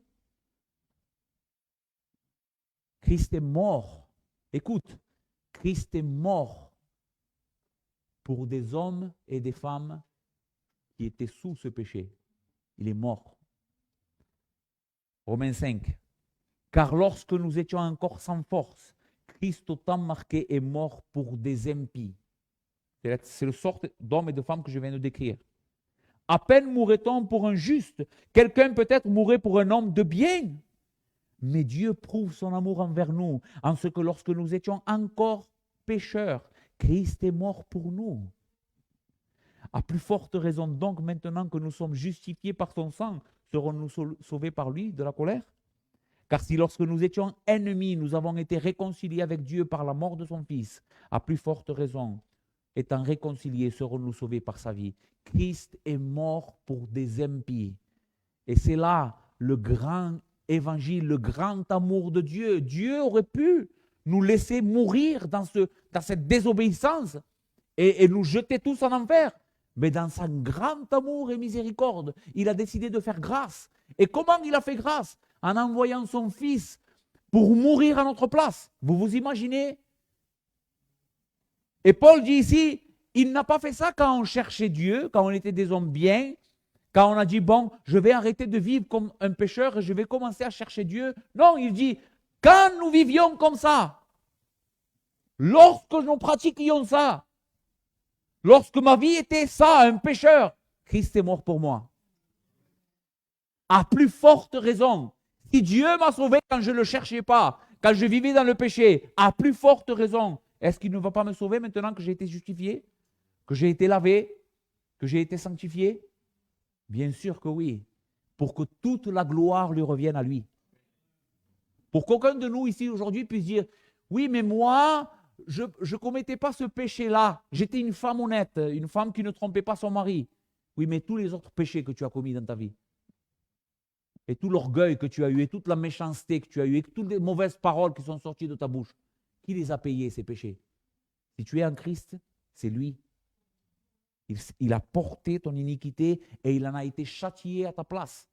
Christ est mort. Écoute, Christ est mort pour des hommes et des femmes qui étaient sous ce péché. Il est mort. Romains 5. Car lorsque nous étions encore sans force, Christ au temps marqué est mort pour des impies. C'est le sort d'hommes et de femmes que je viens de décrire. À peine mourrait-on pour un juste. Quelqu'un peut-être mourrait pour un homme de bien. Mais Dieu prouve son amour envers nous, en ce que lorsque nous étions encore pécheurs, Christ est mort pour nous. À plus forte raison donc, maintenant que nous sommes justifiés par son sang, serons-nous sauvés par lui de la colère? Car si lorsque nous étions ennemis, nous avons été réconciliés avec Dieu par la mort de son Fils, à plus forte raison, étant réconciliés, serons-nous sauvés par sa vie. Christ est mort pour des impies. Et c'est là le grand évangile, le grand amour de Dieu. Dieu aurait pu nous laisser mourir dans cette désobéissance et nous jeter tous en enfer. Mais dans son grand amour et miséricorde, il a décidé de faire grâce. Et comment il a fait grâce? En envoyant son Fils pour mourir à notre place. Vous vous imaginez? Et Paul dit ici, il n'a pas fait ça quand on cherchait Dieu, quand on était des hommes bien, quand on a dit, bon, je vais arrêter de vivre comme un pécheur et je vais commencer à chercher Dieu. Non, il dit, quand nous vivions comme ça, lorsque nous pratiquions ça, lorsque ma vie était ça, un pécheur, Christ est mort pour moi. À plus forte raison, si Dieu m'a sauvé quand je ne le cherchais pas, quand je vivais dans le péché, à plus forte raison, est-ce qu'il ne va pas me sauver maintenant que j'ai été justifié, que j'ai été lavé, que j'ai été sanctifié? Bien sûr que oui, pour que toute la gloire lui revienne à lui. Pour qu'aucun de nous ici aujourd'hui puisse dire, oui, mais moi, je ne commettais pas ce péché-là. J'étais une femme honnête, une femme qui ne trompait pas son mari. Oui, mais tous les autres péchés que tu as commis dans ta vie, et tout l'orgueil que tu as eu, et toute la méchanceté que tu as eu, et toutes les mauvaises paroles qui sont sorties de ta bouche, qui les a payés, ces péchés? Si tu es en Christ, c'est lui. Il a porté ton iniquité et il en a été châtié à ta place.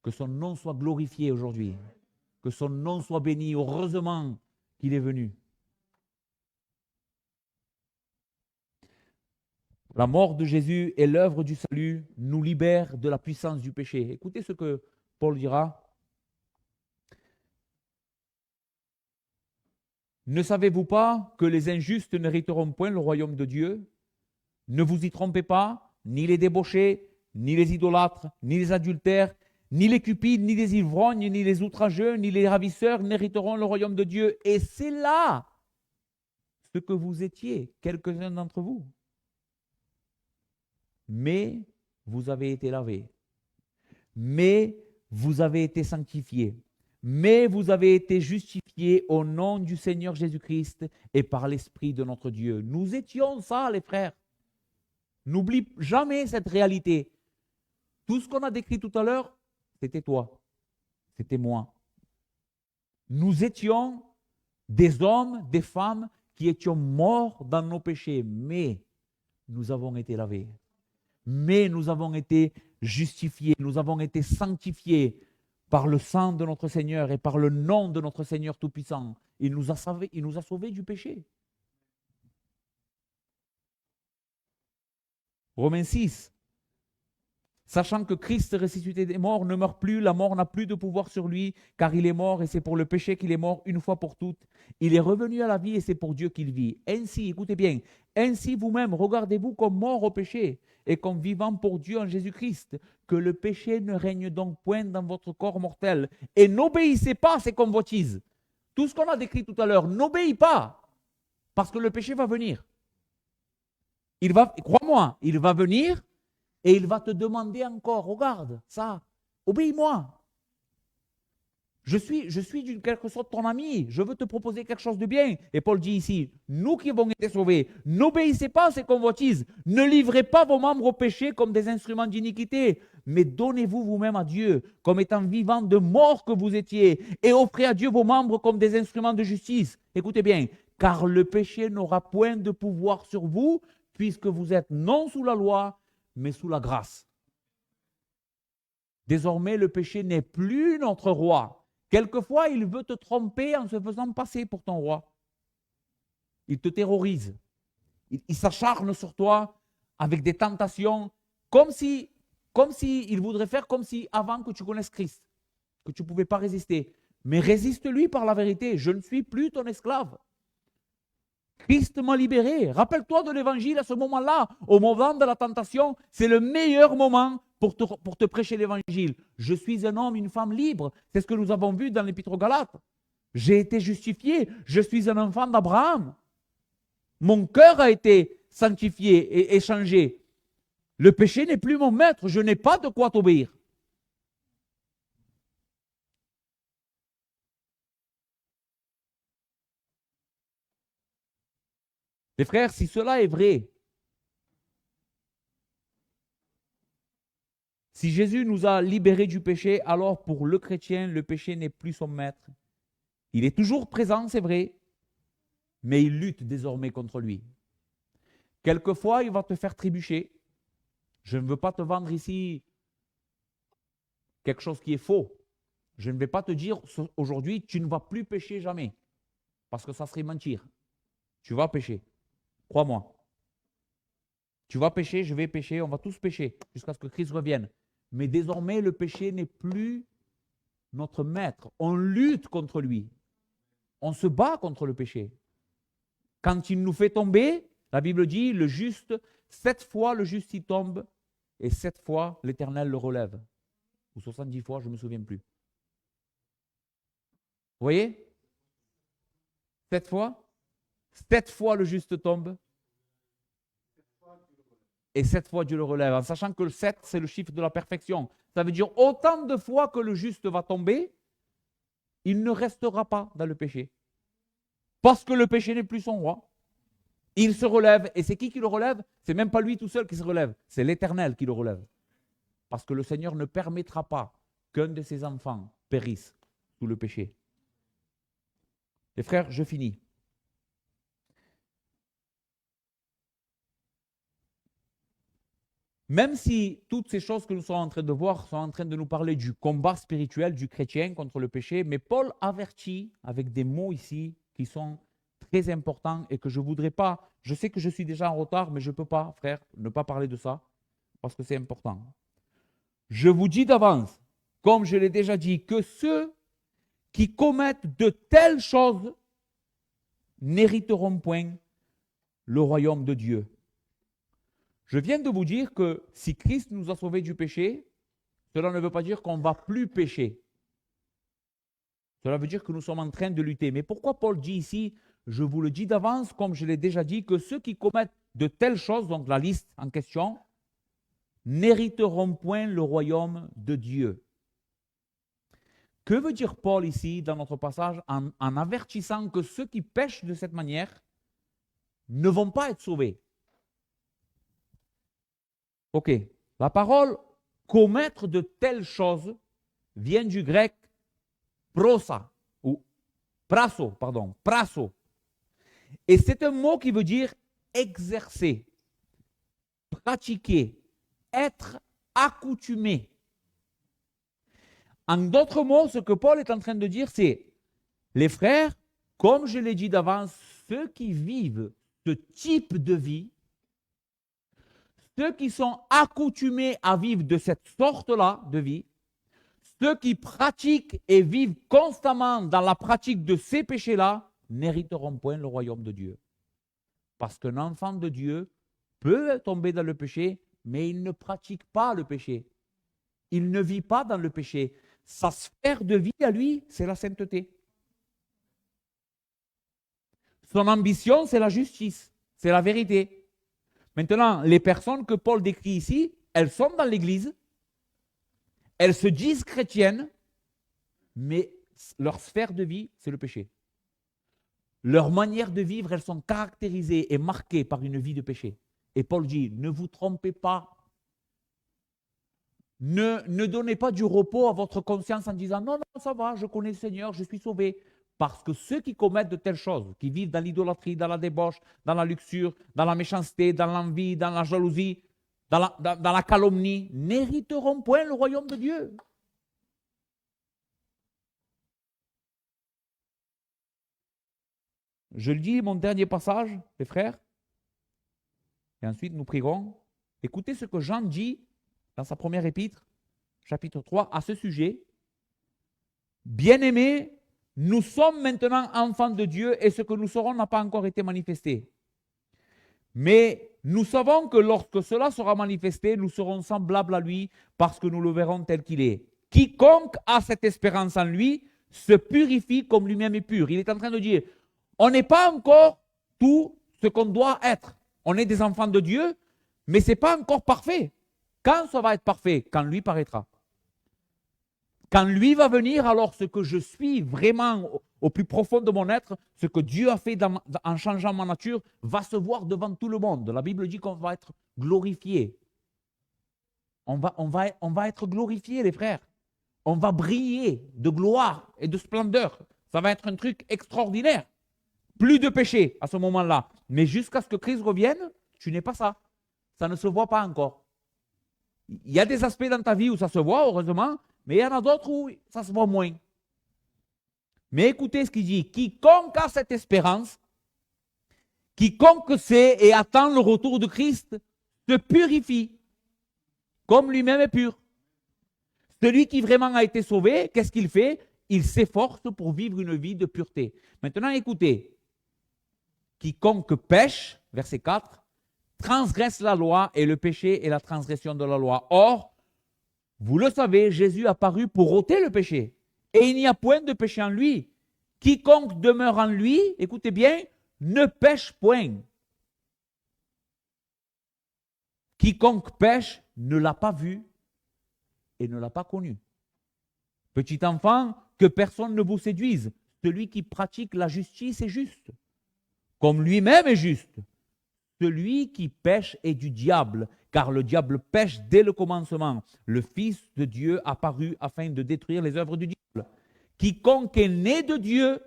Que son nom soit glorifié aujourd'hui. Que son nom soit béni. Heureusement qu'il est venu. La mort de Jésus et l'œuvre du salut nous libèrent de la puissance du péché. Écoutez ce que Paul dira. Ne savez-vous pas que les injustes n'hériteront point le royaume de Dieu? Ne vous y trompez pas, ni les débauchés, ni les idolâtres, ni les adultères, ni les cupides, ni les ivrognes, ni les outrageux, ni les ravisseurs n'hériteront le royaume de Dieu. Et c'est là ce que vous étiez, quelques-uns d'entre vous. Mais vous avez été lavés. Mais vous avez été sanctifiés. Mais vous avez été justifiés au nom du Seigneur Jésus-Christ et par l'Esprit de notre Dieu. Nous étions ça, les frères. N'oublie jamais cette réalité. Tout ce qu'on a décrit tout à l'heure, c'était toi. C'était moi. Nous étions des hommes, des femmes qui étions morts dans nos péchés, mais nous avons été lavés. Mais nous avons été justifiés, nous avons été sanctifiés par le sang de notre Seigneur et par le nom de notre Seigneur Tout-Puissant. Il nous a sauvés du péché. Romains 6. Sachant que Christ ressuscité des morts ne meurt plus, la mort n'a plus de pouvoir sur lui, car il est mort et c'est pour le péché qu'il est mort une fois pour toutes. Il est revenu à la vie et c'est pour Dieu qu'il vit. Ainsi, écoutez bien, ainsi vous-même, regardez-vous comme mort au péché et comme vivant pour Dieu en Jésus-Christ, que le péché ne règne donc point dans votre corps mortel. Et n'obéissez pas à ces convoitises. Tout ce qu'on a décrit tout à l'heure, n'obéis pas, parce que le péché va venir. Crois-moi, il va venir. Et il va te demander encore, regarde ça, obéis-moi. Je suis d'une quelque sorte ton ami. Je veux te proposer quelque chose de bien. Et Paul dit ici, nous qui avons été sauvés, n'obéissez pas à ces convoitises. Ne livrez pas vos membres au péché comme des instruments d'iniquité, mais donnez-vous vous-même à Dieu comme étant vivants de mort que vous étiez et offrez à Dieu vos membres comme des instruments de justice. Écoutez bien, car le péché n'aura point de pouvoir sur vous puisque vous êtes non sous la loi, mais sous la grâce. Désormais, le péché n'est plus notre roi. Quelquefois, il veut te tromper en se faisant passer pour ton roi. Il te terrorise. Il s'acharne sur toi avec des tentations, comme si il voudrait faire comme si avant que tu connaisses Christ, que tu ne pouvais pas résister. Mais résiste-lui par la vérité. Je ne suis plus ton esclave. Christ m'a libéré. Rappelle-toi de l'évangile à ce moment-là, au moment de la tentation, c'est le meilleur moment pour te prêcher l'évangile. Je suis un homme, une femme libre. C'est ce que nous avons vu dans l'Épître aux Galates. J'ai été justifié. Je suis un enfant d'Abraham. Mon cœur a été sanctifié et changé. Le péché n'est plus mon maître. Je n'ai pas de quoi t'obéir. Les frères, si cela est vrai, si Jésus nous a libérés du péché, alors pour le chrétien, le péché n'est plus son maître. Il est toujours présent, c'est vrai, mais il lutte désormais contre lui. Quelquefois, il va te faire trébucher. Je ne veux pas te vendre ici quelque chose qui est faux. Je ne vais pas te dire aujourd'hui, tu ne vas plus pécher jamais, parce que ça serait mentir. Tu vas pécher. Crois-moi. Tu vas pécher, je vais pécher, on va tous pécher jusqu'à ce que Christ revienne. Mais désormais, le péché n'est plus notre maître. On lutte contre lui. On se bat contre le péché. Quand il nous fait tomber, la Bible dit, le juste, 7 fois le juste y tombe et 7 fois l'Éternel le relève. Ou 70 fois, je ne me souviens plus. Vous voyez? 7 fois? 7 fois le juste tombe et 7 fois Dieu le relève, en sachant que le 7, c'est le chiffre de la perfection. Ça veut dire autant de fois que le juste va tomber, il ne restera pas dans le péché. Parce que le péché n'est plus son roi. Il se relève. Et c'est qui le relève? C'est même pas lui tout seul qui se relève. C'est l'Éternel qui le relève. Parce que le Seigneur ne permettra pas qu'un de ses enfants périsse sous le péché. Les frères, je finis. Même si toutes ces choses que nous sommes en train de voir sont en train de nous parler du combat spirituel du chrétien contre le péché, mais Paul avertit avec des mots ici qui sont très importants et que je ne voudrais pas, je sais que je suis déjà en retard, mais je ne peux pas, frère, ne pas parler de ça, parce que c'est important. Je vous dis d'avance, comme je l'ai déjà dit, que ceux qui commettent de telles choses n'hériteront point le royaume de Dieu. Je viens de vous dire que si Christ nous a sauvés du péché, cela ne veut pas dire qu'on ne va plus pécher. Cela veut dire que nous sommes en train de lutter. Mais pourquoi Paul dit ici, je vous le dis d'avance, comme je l'ai déjà dit, que ceux qui commettent de telles choses, donc la liste en question, n'hériteront point le royaume de Dieu. Que veut dire Paul ici dans notre passage en avertissant que ceux qui pêchent de cette manière ne vont pas être sauvés? Ok, la parole commettre de telles choses vient du grec prosa ou praso. Et c'est un mot qui veut dire exercer, pratiquer, être accoutumé. En d'autres mots, ce que Paul est en train de dire, c'est les frères, comme je l'ai dit d'avance, ceux qui vivent ce type de vie, ceux qui sont accoutumés à vivre de cette sorte-là de vie, ceux qui pratiquent et vivent constamment dans la pratique de ces péchés-là, n'hériteront point le royaume de Dieu. Parce qu'un enfant de Dieu peut tomber dans le péché, mais il ne pratique pas le péché. Il ne vit pas dans le péché. Sa sphère de vie à lui, c'est la sainteté. Son ambition, c'est la justice, c'est la vérité. Maintenant, les personnes que Paul décrit ici, elles sont dans l'Église, elles se disent chrétiennes, mais leur sphère de vie, c'est le péché. Leur manière de vivre, elles sont caractérisées et marquées par une vie de péché. Et Paul dit, ne vous trompez pas. Ne donnez pas du repos à votre conscience en disant, non, non, ça va, je connais le Seigneur, je suis sauvé. Parce que ceux qui commettent de telles choses, qui vivent dans l'idolâtrie, dans la débauche, dans la luxure, dans la méchanceté, dans l'envie, dans la jalousie, dans la calomnie, n'hériteront point le royaume de Dieu. Je le dis, mon dernier passage, les frères, et ensuite nous prierons. Écoutez ce que Jean dit dans sa première épître, chapitre 3, à ce sujet. Bien-aimés, nous sommes maintenant enfants de Dieu et ce que nous serons n'a pas encore été manifesté. Mais nous savons que lorsque cela sera manifesté, nous serons semblables à lui parce que nous le verrons tel qu'il est. Quiconque a cette espérance en lui se purifie comme lui-même est pur. Il est en train de dire, on n'est pas encore tout ce qu'on doit être. On est des enfants de Dieu, mais ce n'est pas encore parfait. Quand ça va être parfait? Quand lui paraîtra. Quand lui va venir, alors ce que je suis vraiment au plus profond de mon être, ce que Dieu a fait en changeant ma nature, va se voir devant tout le monde. La Bible dit qu'on va être glorifié. On va être glorifié, les frères. On va briller de gloire et de splendeur. Ça va être un truc extraordinaire. Plus de péché à ce moment-là. Mais jusqu'à ce que Christ revienne, tu n'es pas ça. Ça ne se voit pas encore. Il y a des aspects dans ta vie où ça se voit, heureusement, mais il y en a d'autres où ça se voit moins. Mais écoutez ce qu'il dit. Quiconque a cette espérance, quiconque sait et attend le retour de Christ, se purifie, comme lui-même est pur. Celui qui vraiment a été sauvé, qu'est-ce qu'il fait? Il s'efforce pour vivre une vie de pureté. Maintenant, écoutez. Quiconque pêche, verset 4, transgresse la loi et le péché est la transgression de la loi. Or, vous le savez, Jésus a paru pour ôter le péché. Et il n'y a point de péché en lui. Quiconque demeure en lui, écoutez bien, ne pêche point. Quiconque pêche ne l'a pas vu et ne l'a pas connu. Petit enfant, que personne ne vous séduise. Celui qui pratique la justice est juste, comme lui-même est juste. Celui qui pêche est du diable, car le diable pêche dès le commencement. Le Fils de Dieu apparut afin de détruire les œuvres du diable. Quiconque est né de Dieu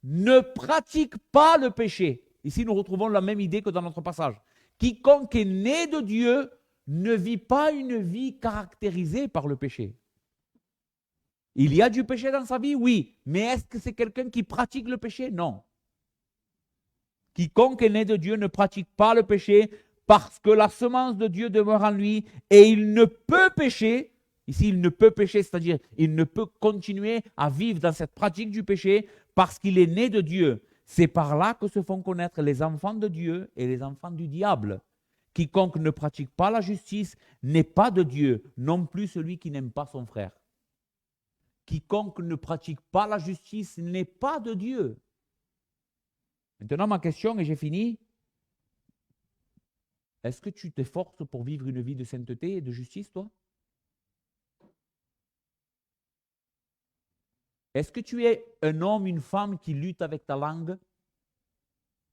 ne pratique pas le péché. Ici, nous retrouvons la même idée que dans notre passage. Quiconque est né de Dieu ne vit pas une vie caractérisée par le péché. Il y a du péché dans sa vie, oui, mais est-ce que c'est quelqu'un qui pratique le péché? Non. Quiconque est né de Dieu ne pratique pas le péché parce que la semence de Dieu demeure en lui et il ne peut pécher. Ici, il ne peut pécher, c'est-à-dire il ne peut continuer à vivre dans cette pratique du péché parce qu'il est né de Dieu. C'est par là que se font connaître les enfants de Dieu et les enfants du diable. Quiconque ne pratique pas la justice n'est pas de Dieu, non plus celui qui n'aime pas son frère. Quiconque ne pratique pas la justice n'est pas de Dieu. Maintenant, ma question, et j'ai fini. Est-ce que tu t'efforces pour vivre une vie de sainteté et de justice, toi? Est-ce que tu es un homme, une femme qui lutte avec ta langue,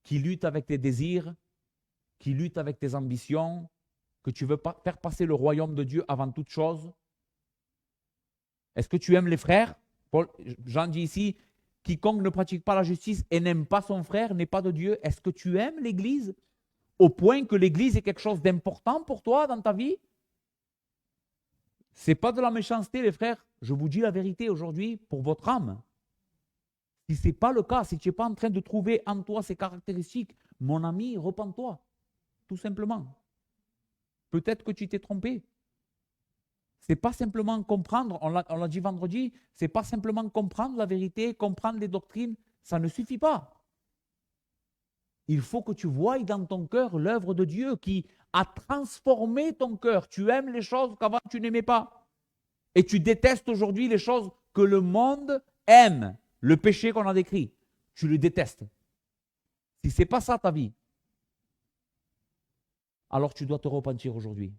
qui lutte avec tes désirs, qui lutte avec tes ambitions, que tu veux faire passer le royaume de Dieu avant toute chose? Est-ce que tu aimes les frères? Jean dit ici, quiconque ne pratique pas la justice et n'aime pas son frère n'est pas de Dieu. Est-ce que tu aimes l'Église au point que l'Église est quelque chose d'important pour toi dans ta vie? Ce n'est pas de la méchanceté, les frères. Je vous dis la vérité aujourd'hui pour votre âme. Si ce n'est pas le cas, si tu n'es pas en train de trouver en toi ces caractéristiques, mon ami, repens-toi, tout simplement. Peut-être que tu t'es trompé. Ce n'est pas simplement comprendre, on l'a dit vendredi, ce n'est pas simplement comprendre la vérité, comprendre les doctrines, ça ne suffit pas. Il faut que tu voies dans ton cœur l'œuvre de Dieu qui a transformé ton cœur. Tu aimes les choses qu'avant tu n'aimais pas. Et tu détestes aujourd'hui les choses que le monde aime. Le péché qu'on a décrit, tu le détestes. Si ce n'est pas ça ta vie, alors tu dois te repentir aujourd'hui.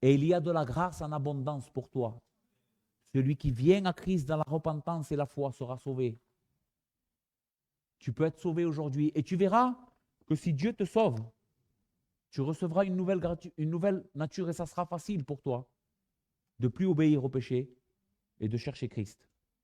Et il y a de la grâce en abondance pour toi. Celui qui vient à Christ dans la repentance et la foi sera sauvé. Tu peux être sauvé aujourd'hui et tu verras que si Dieu te sauve, tu recevras une nouvelle nature et ça sera facile pour toi de plus obéir au péché et de chercher Christ.